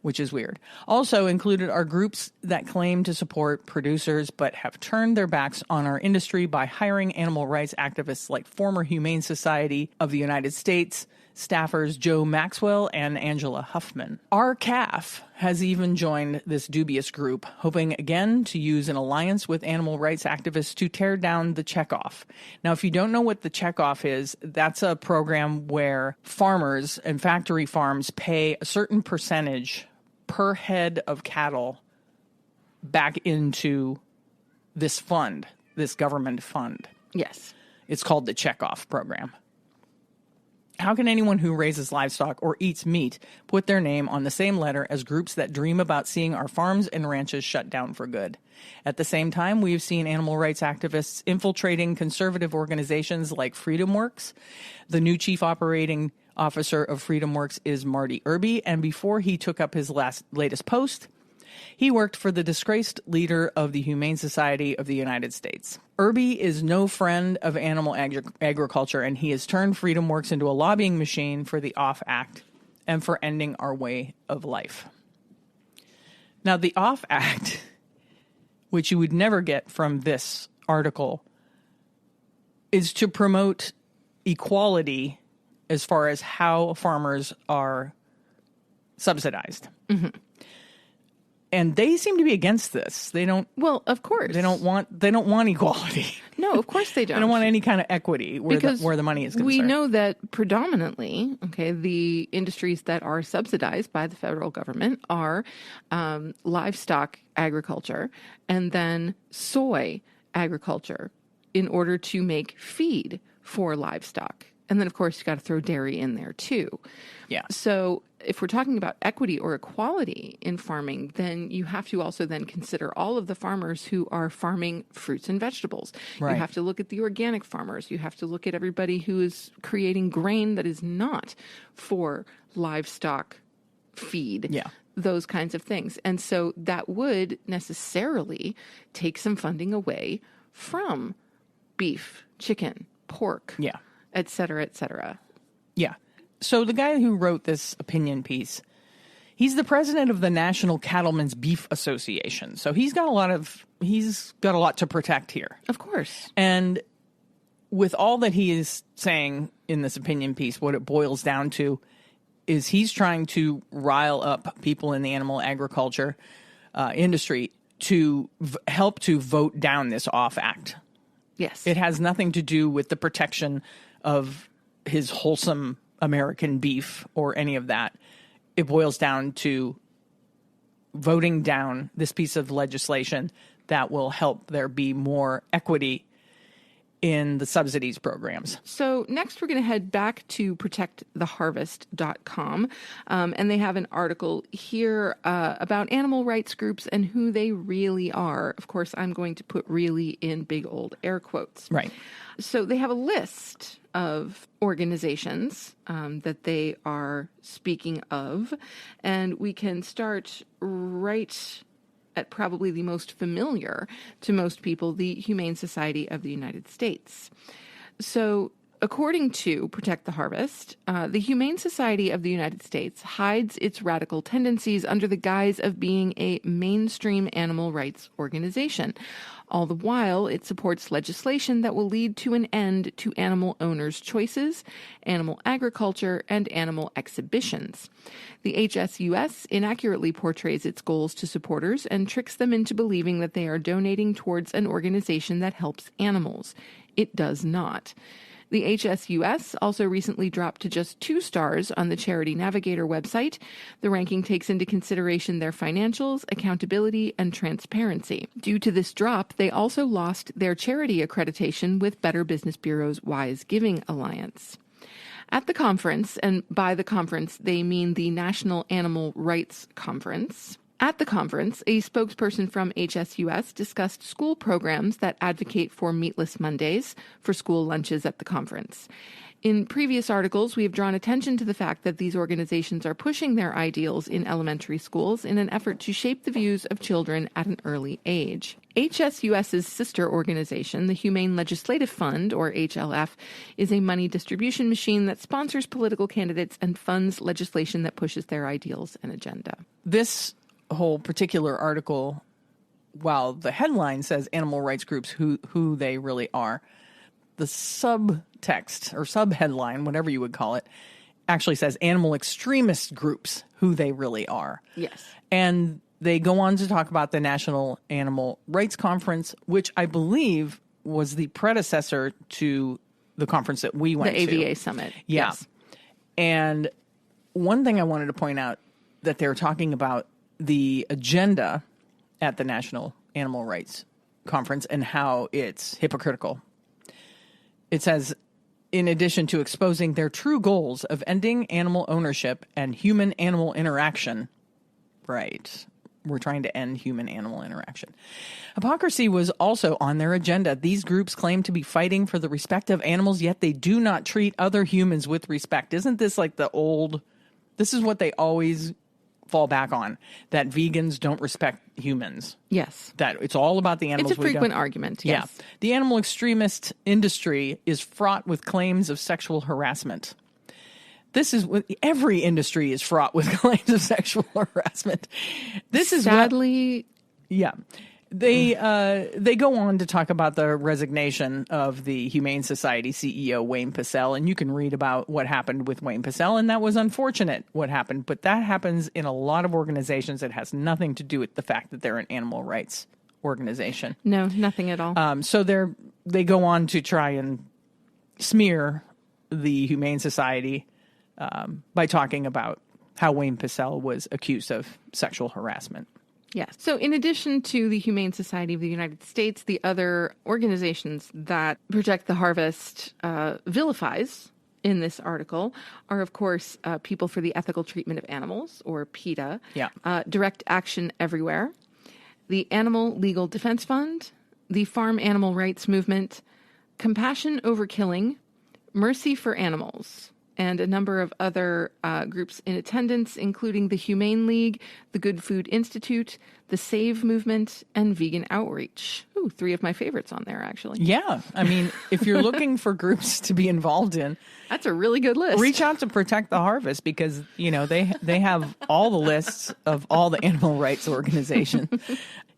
which is weird. Also included are groups that claim to support producers but have turned their backs on our industry by hiring animal rights activists like former Humane Society of the United States staffers Joe Maxwell and Angela Huffman. Our CAF has even joined this dubious group, hoping again to use an alliance with animal rights activists to tear down the checkoff. Now, if you don't know what the checkoff is, that's a program where farmers and factory farms pay a certain percentage per head of cattle back into this fund, this government fund. Yes. It's called the checkoff program. How can anyone who raises livestock or eats meat put their name on the same letter as groups that dream about seeing our farms and ranches shut down for good? At the same time, we've seen animal rights activists infiltrating conservative organizations like FreedomWorks. The new chief operating officer of FreedomWorks is Marty Irby, and before he took up his latest post, he worked for the disgraced leader of the Humane Society of the United States. Irby is no friend of animal agriculture, and he has turned FreedomWorks into a lobbying machine for the OFF Act and for ending our way of life. Now, the OFF Act, which you would never get from this article, is to promote equality as far as how farmers are subsidized. Mm-hmm. And they seem to be against this. They don't. Well, of course. They don't want equality. No, of course they don't. They don't want any kind of equity where the money is concerned. We know that predominantly, the industries that are subsidized by the federal government are livestock agriculture and then soy agriculture in order to make feed for livestock. And then, of course, you got to throw dairy in there too. Yeah. So if we're talking about equity or equality in farming, then you have to also then consider all of the farmers who are farming fruits and vegetables. Right. You have to look at the organic farmers. You have to look at everybody who is creating grain that is not for livestock feed. Yeah. Those kinds of things. And so that would necessarily take some funding away from beef, chicken, pork, Yeah. et cetera, et cetera. Yeah. So the guy who wrote this opinion piece, he's the president of the National Cattlemen's Beef Association. So he's got a lot to protect here. Of course. And with all that he is saying in this opinion piece, what it boils down to is he's trying to rile up people in the animal agriculture industry to help to vote down this off act. Yes. It has nothing to do with the protection of his wholesome American beef or any of that. It boils down to voting down this piece of legislation that will help there be more equity in the subsidies programs. So next we're going to head back to protecttheharvest.com, and they have an article here about animal rights groups and who they really are. Of course, I'm going to put really in big old air quotes. Right. So they have a list of organizations that they are speaking of, and we can start right at probably the most familiar to most people, the Humane Society of the United States. So according to Protect the Harvest, the Humane Society of the United States hides its radical tendencies under the guise of being a mainstream animal rights organization. All the while, it supports legislation that will lead to an end to animal owners' choices, animal agriculture, and animal exhibitions. The HSUS inaccurately portrays its goals to supporters and tricks them into believing that they are donating towards an organization that helps animals. It does not. The HSUS also recently dropped to just 2 stars on the Charity Navigator website. The ranking takes into consideration their financials, accountability, and transparency. Due to this drop, they also lost their charity accreditation with Better Business Bureau's Wise Giving Alliance. At the conference, and by the conference they mean the National Animal Rights Conference, at the conference, a spokesperson from HSUS discussed school programs that advocate for meatless Mondays for school lunches at the conference. In previous articles, we have drawn attention to the fact that these organizations are pushing their ideals in elementary schools in an effort to shape the views of children at an early age. HSUS's sister organization, the Humane Legislative Fund, or HLF, is a money distribution machine that sponsors political candidates and funds legislation that pushes their ideals and agenda. This whole particular article, while the headline says animal rights groups who they really are, the subtext or subheadline, whatever you would call it, actually says animal extremist groups who they really are. Yes. And they go on to talk about the National Animal Rights Conference, which I believe was the predecessor to the conference that we went to. The AVA Summit. Yeah. Yes. And one thing I wanted to point out that they're talking about the agenda at the National Animal Rights Conference and how it's hypocritical. It says, in addition to exposing their true goals of ending animal ownership and human-animal interaction, right, we're trying to end human-animal interaction. Hypocrisy was also on their agenda. These groups claim to be fighting for the respect of animals, yet they do not treat other humans with respect. Isn't this like this is what they always fall back on, that vegans don't respect humans. Yes. That it's all about the animals. It's a frequent argument, yes. Yeah. The animal extremist industry is fraught with claims of sexual harassment. This is what every industry is fraught with claims of sexual harassment. This is sadly. Yeah. They go on to talk about the resignation of the Humane Society CEO, Wayne Pacelle, and you can read about what happened with Wayne Pacelle, and that was unfortunate what happened, but that happens in a lot of organizations. It has nothing to do with the fact that they're an animal rights organization. No, nothing at all. So they go on to try and smear the Humane Society by talking about how Wayne Pacelle was accused of sexual harassment. Yes. So in addition to the Humane Society of the United States, the other organizations that Protect the Harvest vilifies in this article are, of course, People for the Ethical Treatment of Animals, or PETA, Yeah. Direct Action Everywhere, the Animal Legal Defense Fund, the Farm Animal Rights Movement, Compassion Over Killing, Mercy for Animals, and a number of other groups in attendance, including the Humane League, the Good Food Institute, the Save Movement, and Vegan Outreach. Ooh, 3 of my favorites on there, actually. Yeah. I mean, if you're looking for groups to be involved in, That's a really good list. reach out to Protect the Harvest, because, they have all the lists of all the animal rights organizations.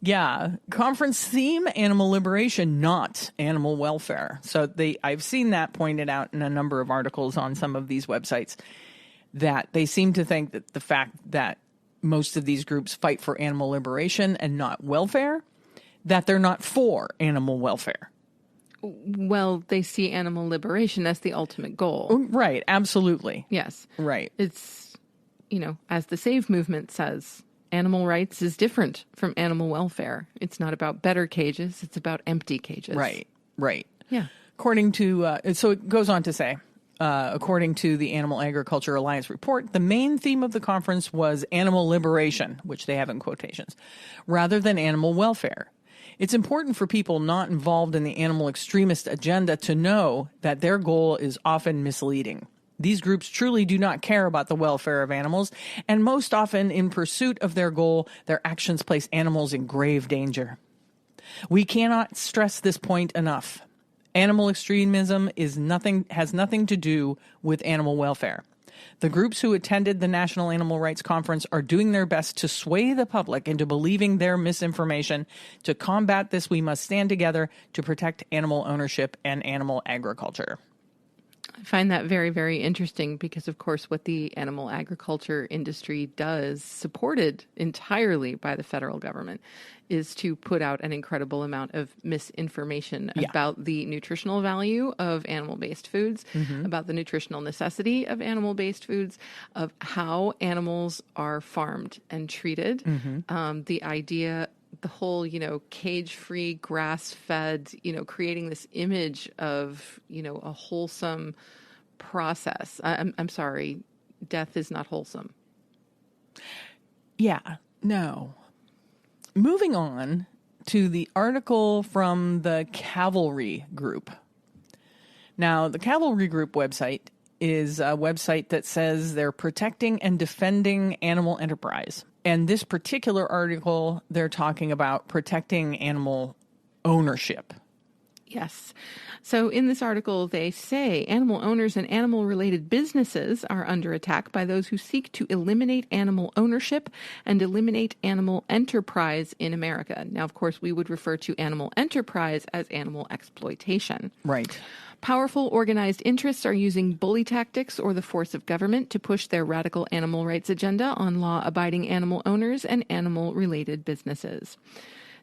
Yeah. Conference theme, animal liberation, not animal welfare. So I've seen that pointed out in a number of articles on some of these websites, that they seem to think that the fact that most of these groups fight for animal liberation and not welfare, that they're not for animal welfare. Well, they see animal liberation as the ultimate goal. Right. Absolutely. Yes. Right. It's, as the Save Movement says, animal rights is different from animal welfare. It's not about better cages. It's about empty cages. Right. Right. Yeah. According to, so it goes on to say, according to the Animal Agriculture Alliance report, the main theme of the conference was animal liberation, which they have in quotations, rather than animal welfare. It's important for people not involved in the animal extremist agenda to know that their goal is often misleading. These groups truly do not care about the welfare of animals, and most often, in pursuit of their goal, their actions place animals in grave danger. We cannot stress this point enough. Animal extremism has nothing to do with animal welfare. The groups who attended the National Animal Rights Conference are doing their best to sway the public into believing their misinformation. To combat this, we must stand together to protect animal ownership and animal agriculture. I find that very, very interesting because, of course, what the animal agriculture industry does, supported entirely by the federal government, is to put out an incredible amount of misinformation about the nutritional value of animal-based foods, about the nutritional necessity of animal-based foods, of how animals are farmed and treated, the idea, the whole, cage-free, grass-fed, creating this image of, a wholesome process. I'm sorry, death is not wholesome. Yeah, no. Moving on to the article from the Cavalry Group. Now, the Cavalry Group website is a website that says they're protecting and defending animal enterprise. And this particular article, they're talking about protecting animal ownership. Yes. So in this article, they say animal owners and animal-related businesses are under attack by those who seek to eliminate animal ownership and eliminate animal enterprise in America. Now, of course, we would refer to animal enterprise as animal exploitation. Right. Powerful organized interests are using bully tactics or the force of government to push their radical animal rights agenda on law-abiding animal owners and animal-related businesses.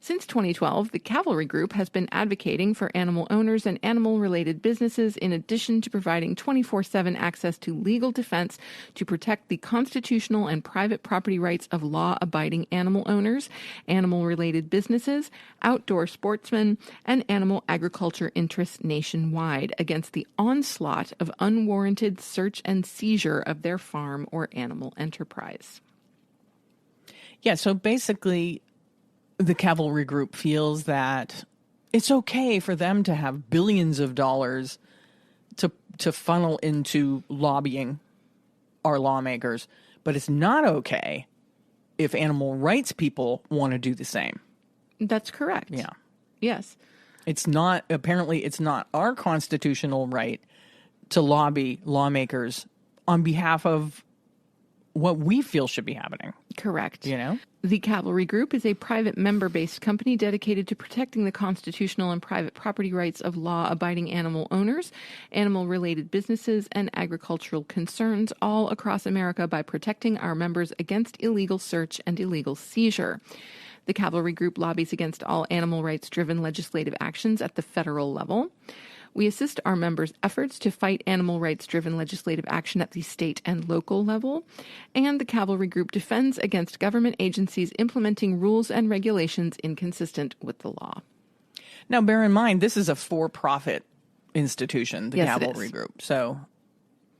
Since 2012, the Cavalry Group has been advocating for animal owners and animal-related businesses in addition to providing 24/7 access to legal defense to protect the constitutional and private property rights of law-abiding animal owners, animal-related businesses, outdoor sportsmen, and animal agriculture interests nationwide against the onslaught of unwarranted search and seizure of their farm or animal enterprise. Yeah, so basically, the Cavalry Group feels that it's okay for them to have billions of dollars to funnel into lobbying our lawmakers, but it's not okay if animal rights people want to do the same. That's correct. Yeah. Yes. Apparently it's not our constitutional right to lobby lawmakers on behalf of what we feel should be happening. Correct. You know? The Cavalry Group is a private member-based company dedicated to protecting the constitutional and private property rights of law-abiding animal owners, animal-related businesses, and agricultural concerns all across America by protecting our members against illegal search and illegal seizure. The Cavalry Group lobbies against all animal rights-driven legislative actions at the federal level. We assist our members' efforts to fight animal rights-driven legislative action at the state and local level. And the Cavalry Group defends against government agencies implementing rules and regulations inconsistent with the law. Now, bear in mind, this is a for-profit institution, the Yes, Cavalry Group. So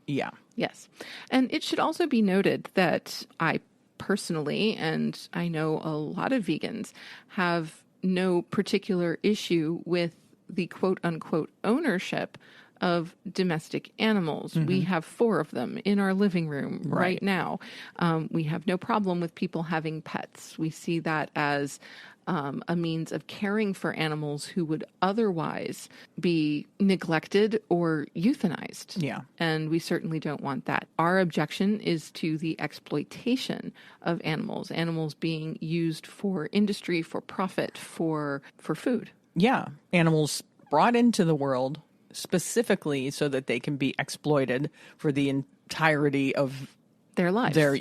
Yeah. Yes. And it should also be noted that I personally, and I know a lot of vegans, have no particular issue with the quote unquote ownership of domestic animals. We have 4 of them in our living room right now. We have no problem with people having pets. We see that as a means of caring for animals who would otherwise be neglected or euthanized. Yeah. And we certainly don't want that. Our objection is to the exploitation of animals being used for industry, for profit, for food. Yeah. Animals brought into the world specifically so that they can be exploited for the entirety of Their lives. their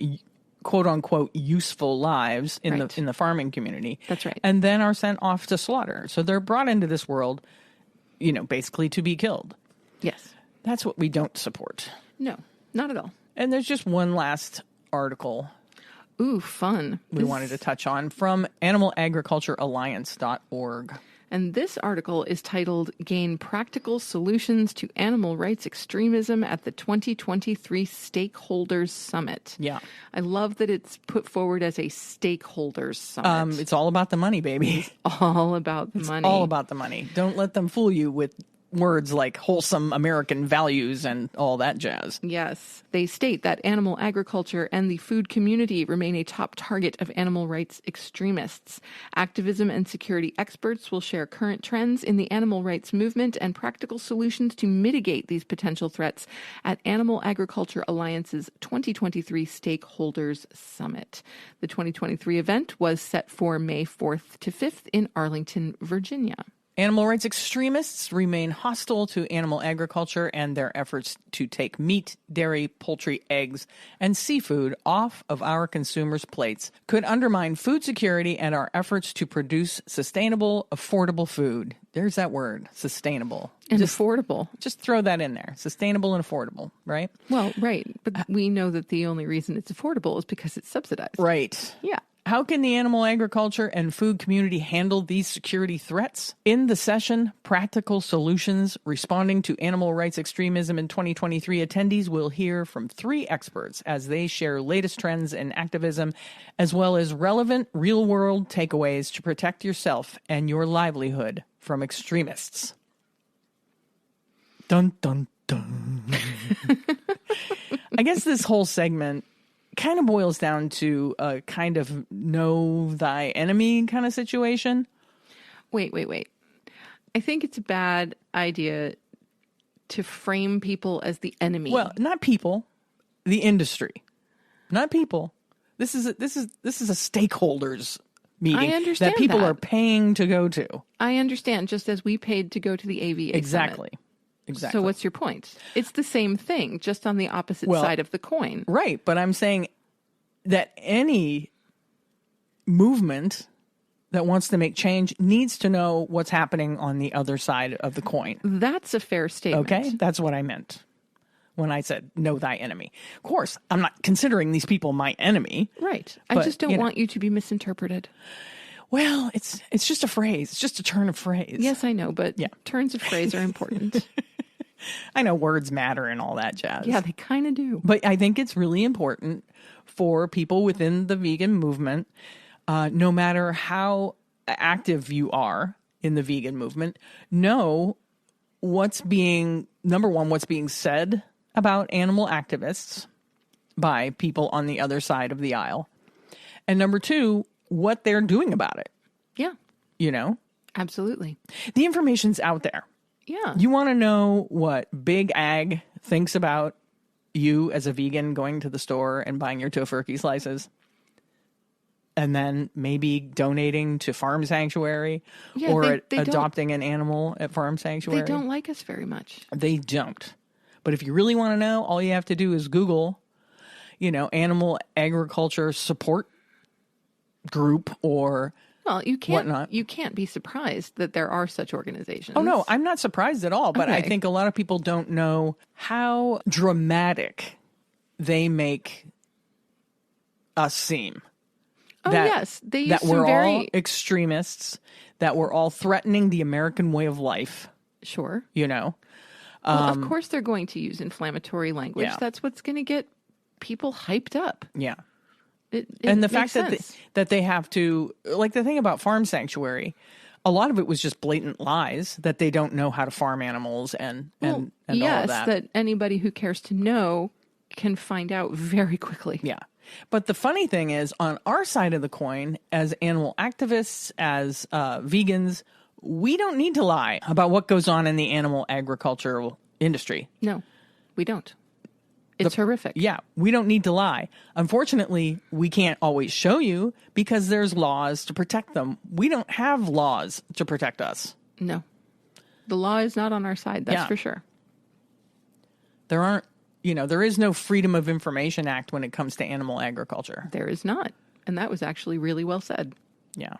quote unquote useful lives in Right. the farming community. That's right. And then are sent off to slaughter. So they're brought into this world, basically to be killed. Yes. That's what we don't support. No, not at all. And there's just one last article Ooh, fun. we wanted to touch on from animalagriculturealliance.org. And this article is titled Gain Practical Solutions to Animal Rights Extremism at the 2023 Stakeholders Summit. Yeah. I love that it's put forward as a stakeholders summit. It's all about the money, baby. All about the money. All about the money. Don't let them fool you with words like wholesome American values and all that jazz. Yes. They state that animal agriculture and the food community remain a top target of animal rights extremists. Activism and security experts will share current trends in the animal rights movement and practical solutions to mitigate these potential threats at Animal Agriculture Alliance's 2023 Stakeholders Summit. The 2023 event was set for May 4th to 5th in Arlington, Virginia. Animal rights extremists remain hostile to animal agriculture, and their efforts to take meat, dairy, poultry, eggs, and seafood off of our consumers' plates could undermine food security and our efforts to produce sustainable, affordable food. There's that word, sustainable. And affordable. Just throw that in there. Sustainable and affordable, right? Well, right. But we know that the only reason it's affordable is because it's subsidized. Right. Yeah. How can the animal agriculture and food community handle these security threats? In the session, Practical Solutions Responding to Animal Rights Extremism in 2023, attendees will hear from 3 experts as they share latest trends in activism, as well as relevant real-world takeaways to protect yourself and your livelihood from extremists. Dun, dun, dun. I guess this whole segment kind of boils down to a kind of know thy enemy kind of situation. Wait. I think it's a bad idea to frame people as the enemy. Well, not people, the industry, not people. This is a stakeholders meeting I understand that people that. are paying to go to. I understand, just as we paid to go to the AVA Exactly. Summit. Exactly. So what's your point? It's the same thing, just on the opposite side of the coin. Right. But I'm saying that any movement that wants to make change needs to know what's happening on the other side of the coin. That's a fair statement. Okay? That's what I meant when I said know thy enemy. Of course, I'm not considering these people my enemy. Right. I But, just don't want you to be misinterpreted. Well, it's just a phrase. It's just a turn of phrase. Yes, I know, but Yeah. turns of phrase are important. I know words matter and all that jazz. Yeah, they kind of do. But I think it's really important for people within the vegan movement, no matter how active you are in the vegan movement, know what's being said about animal activists by people on the other side of the aisle. And number 2, what they're doing about it. Yeah, You know, absolutely. the information's out there. Yeah. You want to know what Big Ag thinks about you as a vegan going to the store and buying your tofurkey slices? And then maybe donating to Farm Sanctuary or they adopting an animal at Farm Sanctuary? They don't like us very much. They don't. But if you really want to know, all you have to do is Google, animal agriculture support group or Well, you can't. whatnot. You can't be surprised that there are such organizations. Oh, no, I'm not surprised at all. But I Okay. think a lot of people don't know how dramatic they make us seem. Oh, yes, they use that some we're very all extremists, that we're all threatening the American way of life, sure. Well, of course they're going to use inflammatory language. Yeah. That's what's going to get people hyped up. Yeah. It And the makes fact that sense. that they have to, like the thing about Farm Sanctuary, a lot of it was just blatant lies that they don't know how to farm animals and all yes, of that. anybody who cares to know can find out very quickly. Yeah. But the funny thing is, on our side of the coin, as animal activists, as vegans, we don't need to lie about what goes on in the animal agricultural industry. No, we don't. It's horrific. Yeah, we don't need to lie. Unfortunately, we can't always show you because there's laws to protect them. We don't have laws to protect us. No. The law is not on our side, that's Yeah. for sure. There aren't, there is no Freedom of Information Act when it comes to animal agriculture. There is not. And that was actually really well said. Yeah.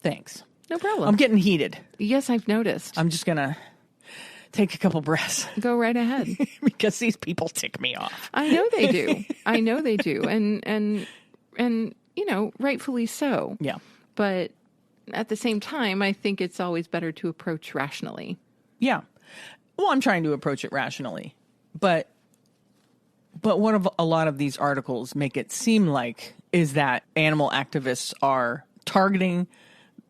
Thanks. No problem. I'm getting heated. Yes, I've noticed. I'm just going to take a couple breaths Go right ahead. because these people tick me off. I know they do. I know they do. And rightfully so. Yeah. But at the same time, I think it's always better to approach rationally. Yeah. Well, I'm trying to approach it rationally. But what a lot of these articles make it seem like is that animal activists are targeting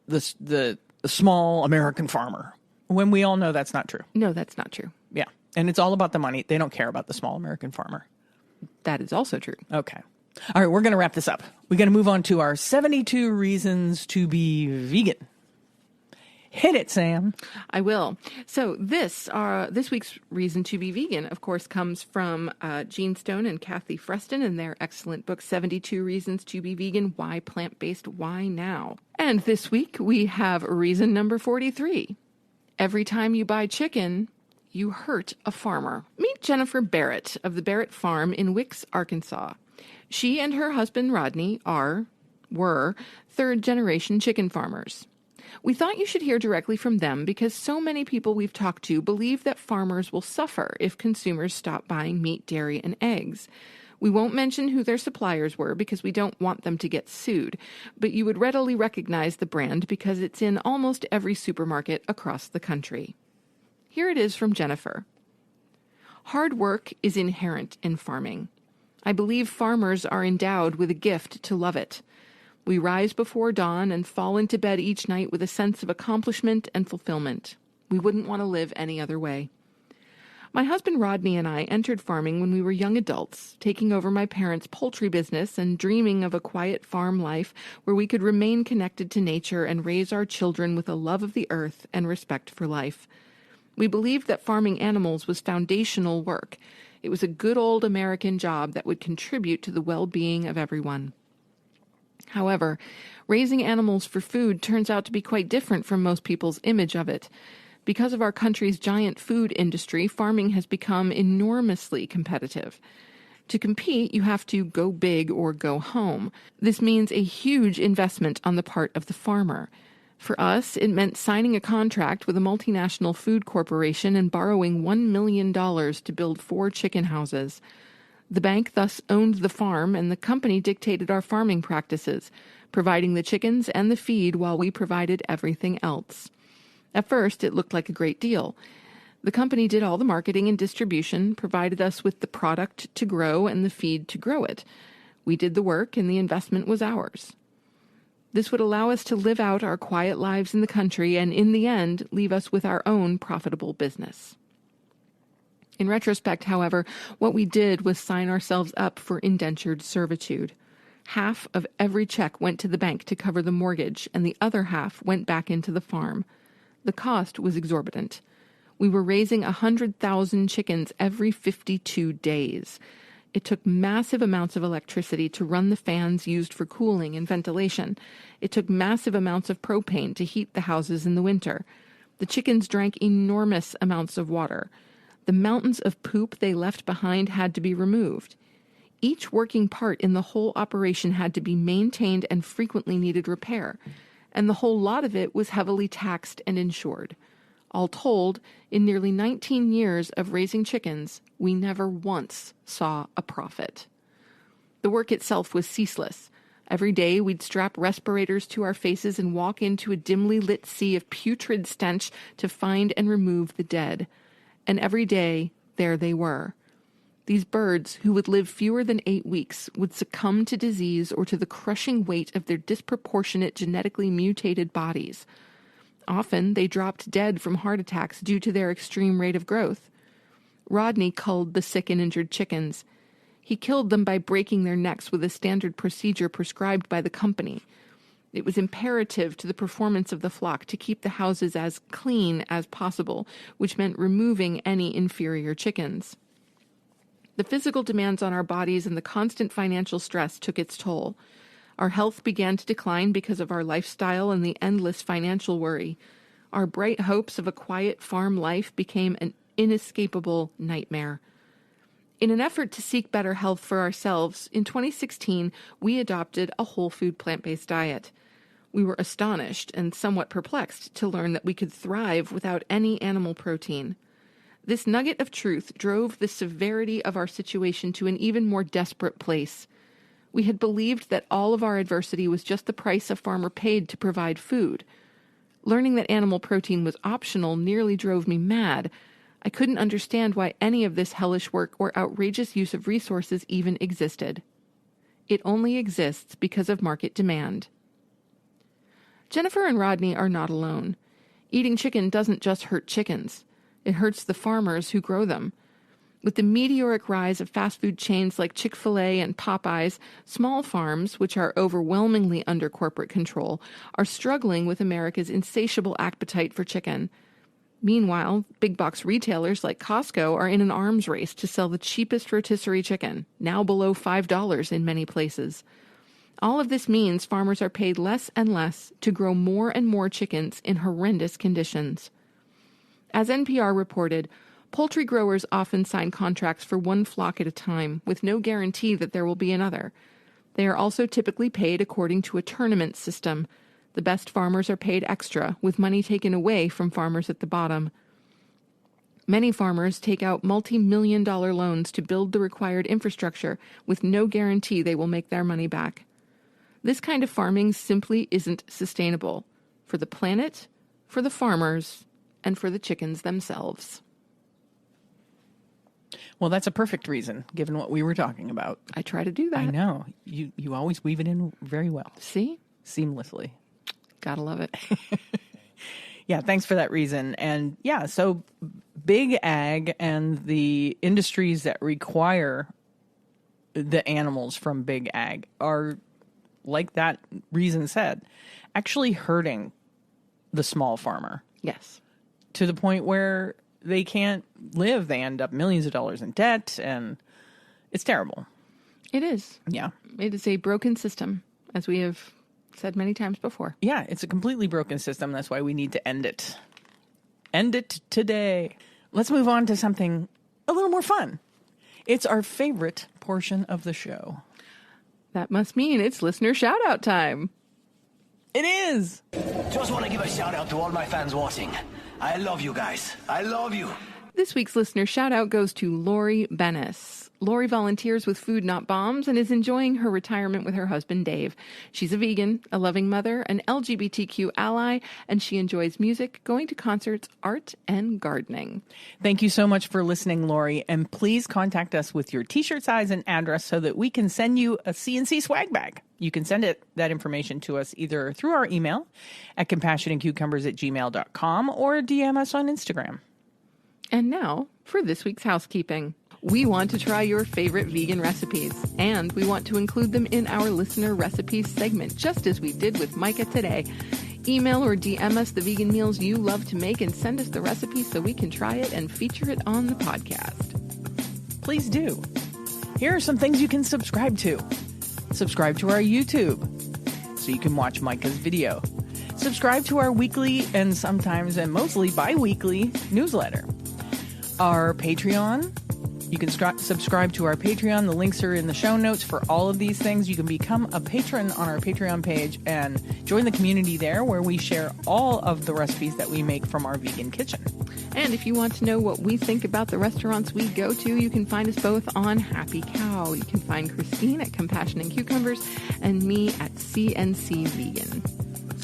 the small American farmer, when we all know that's not true. No, that's not true. Yeah. And it's all about the money. They don't care about the small American farmer. That is also true. Okay. All right, we're going to wrap this up. We got to move on to our 72 reasons to be vegan. Hit it, Sam. I will. So this week's reason to be vegan, of course, comes from Gene Stone and Kathy Freston in their excellent book, 72 Reasons to be Vegan, Why Plant-Based, Why Now? And this week we have reason number 43. Every time you buy chicken, you hurt a farmer. Meet Jennifer Barrett of the Barrett Farm in Wicks, Arkansas. She and her husband Rodney were third-generation chicken farmers. We thought you should hear directly from them because so many people we've talked to believe that farmers will suffer if consumers stop buying meat, dairy, and eggs. We won't mention who their suppliers were because we don't want them to get sued, but you would readily recognize the brand because it's in almost every supermarket across the country. Here it is from Jennifer. Hard work is inherent in farming. I believe farmers are endowed with a gift to love it. We rise before dawn and fall into bed each night with a sense of accomplishment and fulfillment. We wouldn't want to live any other way. My husband Rodney and I entered farming when we were young adults, taking over my parents' poultry business and dreaming of a quiet farm life where we could remain connected to nature and raise our children with a love of the earth and respect for life. We believed that farming animals was foundational work. It was a good old American job that would contribute to the well-being of everyone. However, raising animals for food turns out to be quite different from most people's image of it. Because of our country's giant food industry, farming has become enormously competitive. To compete, you have to go big or go home. This means a huge investment on the part of the farmer. For us, it meant signing a contract with a multinational food corporation and borrowing $1 million to build 4 chicken houses. The bank thus owned the farm, and the company dictated our farming practices, providing the chickens and the feed while we provided everything else. At first, it looked like a great deal. The company did all the marketing and distribution, provided us with the product to grow and the feed to grow it. We did the work, and the investment was ours. This would allow us to live out our quiet lives in the country and, in the end, leave us with our own profitable business. In retrospect, however, what we did was sign ourselves up for indentured servitude. Half of every check went to the bank to cover the mortgage, and the other half went back into the farm. The cost was exorbitant. We were raising 100,000 chickens every 52 days. It took massive amounts of electricity to run the fans used for cooling and ventilation. It took massive amounts of propane to heat the houses in the winter. The chickens drank enormous amounts of water. The mountains of poop they left behind had to be removed. Each working part in the whole operation had to be maintained and frequently needed repair, and the whole lot of it was heavily taxed and insured. All told, in nearly 19 years of raising chickens, we never once saw a profit. The work itself was ceaseless. Every day we'd strap respirators to our faces and walk into a dimly lit sea of putrid stench to find and remove the dead. And every day, there they were. These birds, who would live fewer than 8 weeks, would succumb to disease or to the crushing weight of their disproportionate genetically mutated bodies. Often, they dropped dead from heart attacks due to their extreme rate of growth. Rodney culled the sick and injured chickens. He killed them by breaking their necks with a standard procedure prescribed by the company. It was imperative to the performance of the flock to keep the houses as clean as possible, which meant removing any inferior chickens. The physical demands on our bodies and the constant financial stress took its toll. Our health began to decline because of our lifestyle and the endless financial worry. Our bright hopes of a quiet farm life became an inescapable nightmare. In an effort to seek better health for ourselves, in 2016, we adopted a whole food plant-based diet. We were astonished and somewhat perplexed to learn that we could thrive without any animal protein. This nugget of truth drove the severity of our situation to an even more desperate place. We had believed that all of our adversity was just the price a farmer paid to provide food. Learning that animal protein was optional nearly drove me mad. I couldn't understand why any of this hellish work or outrageous use of resources even existed. It only exists because of market demand. Jennifer and Rodney are not alone. Eating chicken doesn't just hurt chickens. It hurts the farmers who grow them. With the meteoric rise of fast food chains like Chick-fil-A and Popeyes, small farms, which are overwhelmingly under corporate control, are struggling with America's insatiable appetite for chicken. Meanwhile, big box retailers like Costco are in an arms race to sell the cheapest rotisserie chicken, now below $5 in many places. All of this means farmers are paid less and less to grow more and more chickens in horrendous conditions. As NPR reported, poultry growers often sign contracts for one flock at a time, with no guarantee that there will be another. They are also typically paid according to a tournament system. The best farmers are paid extra, with money taken away from farmers at the bottom. Many farmers take out multi-million-dollar loans to build the required infrastructure, with no guarantee they will make their money back. This kind of farming simply isn't sustainable for the planet, for the farmers, and for the chickens themselves. Well, that's a perfect reason, given what we were talking about. I try to do that. I know. You always weave it in very well. See? Seamlessly. Gotta love it. Yeah, thanks for that reason. And yeah, so big ag and the industries that require the animals from big ag are, like that reason said, actually hurting the small farmer. Yes. To the point where they can't live. They end up millions of dollars in debt, and it's terrible. It is. Yeah. It is a broken system, as we have said many times before. Yeah, it's a completely broken system. That's why we need to end it. End it today. Let's move on to something a little more fun. It's our favorite portion of the show. That must mean it's listener shout-out time. It is. Just want to give a shout out to all my fans watching. I love you guys. I love you. This week's listener shout-out goes to Lori Bennis. Lori volunteers with Food Not Bombs and is enjoying her retirement with her husband, Dave. She's a vegan, a loving mother, an LGBTQ ally, and she enjoys music, going to concerts, art, and gardening. Thank you so much for listening, Lori. And please contact us with your t-shirt size and address so that we can send you a CNC swag bag. You can send that information to us either through our email at compassionandcucumbers@gmail.com or DM us on Instagram. And now for this week's housekeeping. We want to try your favorite vegan recipes, and we want to include them in our listener recipes segment, just as we did with Micah today. Email or DM us the vegan meals you love to make and send us the recipe so we can try it and feature it on the podcast. Please do. Here are some things you can subscribe to. Subscribe to our YouTube so you can watch Micah's video. Subscribe to our weekly and sometimes and mostly bi-weekly newsletter. Our Patreon. You can subscribe to our Patreon. The links are in the show notes for all of these things. You can become a patron on our Patreon page and join the community there where we share all of the recipes that we make from our vegan kitchen. And if you want to know what we think about the restaurants we go to, you can find us both on Happy Cow. You can find Christine at Compassion and Cucumbers and me at CNC Vegan.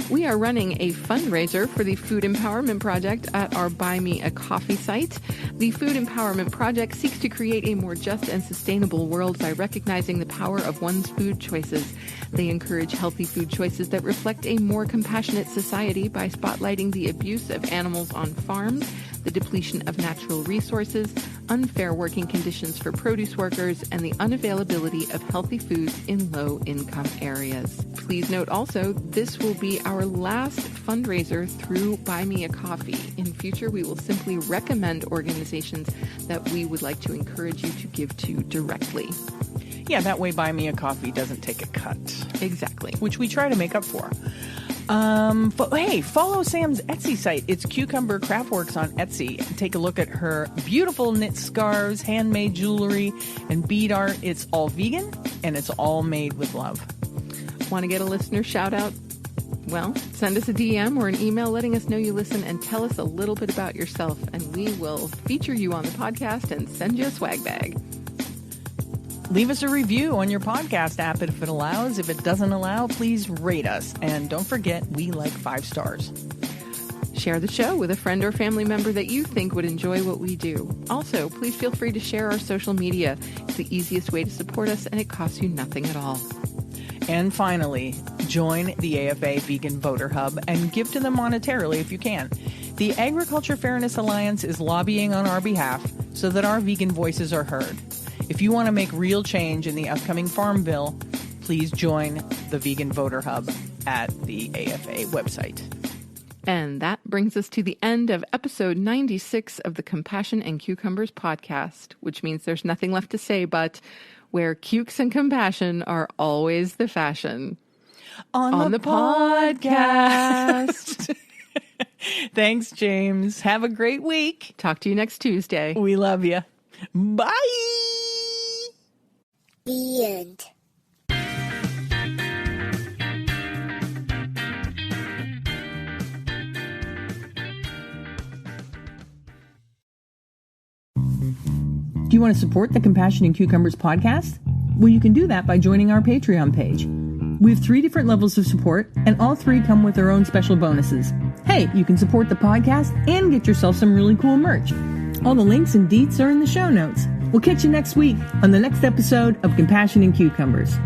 We are running a fundraiser for the Food Empowerment Project at our Buy Me a Coffee site. The Food Empowerment Project seeks to create a more just and sustainable world by recognizing the power of one's food choices. They encourage healthy food choices that reflect a more compassionate society by spotlighting the abuse of animals on farms, the depletion of natural resources, unfair working conditions for produce workers, and the unavailability of healthy foods in low-income areas. Please note also, this will be our last fundraiser through Buy Me a Coffee. In future, we will simply recommend organizations that we would like to encourage you to give to directly. Yeah, that way Buy Me a Coffee doesn't take a cut. Exactly. Which we try to make up for. But hey, follow Sam's Etsy site. It's Cucumber Craftworks on Etsy. Take a look at her beautiful knit scarves, handmade jewelry, and bead art. It's all vegan, and it's all made with love. Want to get a listener shout out? Well, send us a DM or an email letting us know you listen and tell us a little bit about yourself, and we will feature you on the podcast and send you a swag bag. Leave us a review on your podcast app if it allows. If it doesn't allow, please rate us. And don't forget, we like 5 stars. Share the show with a friend or family member that you think would enjoy what we do. Also, please feel free to share our social media. It's the easiest way to support us, and it costs you nothing at all. And finally, join the AFA Vegan Voter Hub and give to them monetarily if you can. The Agriculture Fairness Alliance is lobbying on our behalf so that our vegan voices are heard. If you want to make real change in the upcoming Farm Bill, please join the Vegan Voter Hub at the AFA website. And that brings us to the end of episode 96 of the Compassion and Cucumbers podcast, which means there's nothing left to say but where cukes and compassion are always the fashion. On the podcast. Thanks, James. Have a great week. Talk to you next Tuesday. We love you. Bye. The end. Do you want to support the Compassion and Cucumbers podcast? Well, you can do that by joining our Patreon page. We have 3 different levels of support, and all 3 come with their own special bonuses. Hey, you can support the podcast and get yourself some really cool merch. All the links and deets are in the show notes. We'll catch you next week on the next episode of Compassion and Cucumbers.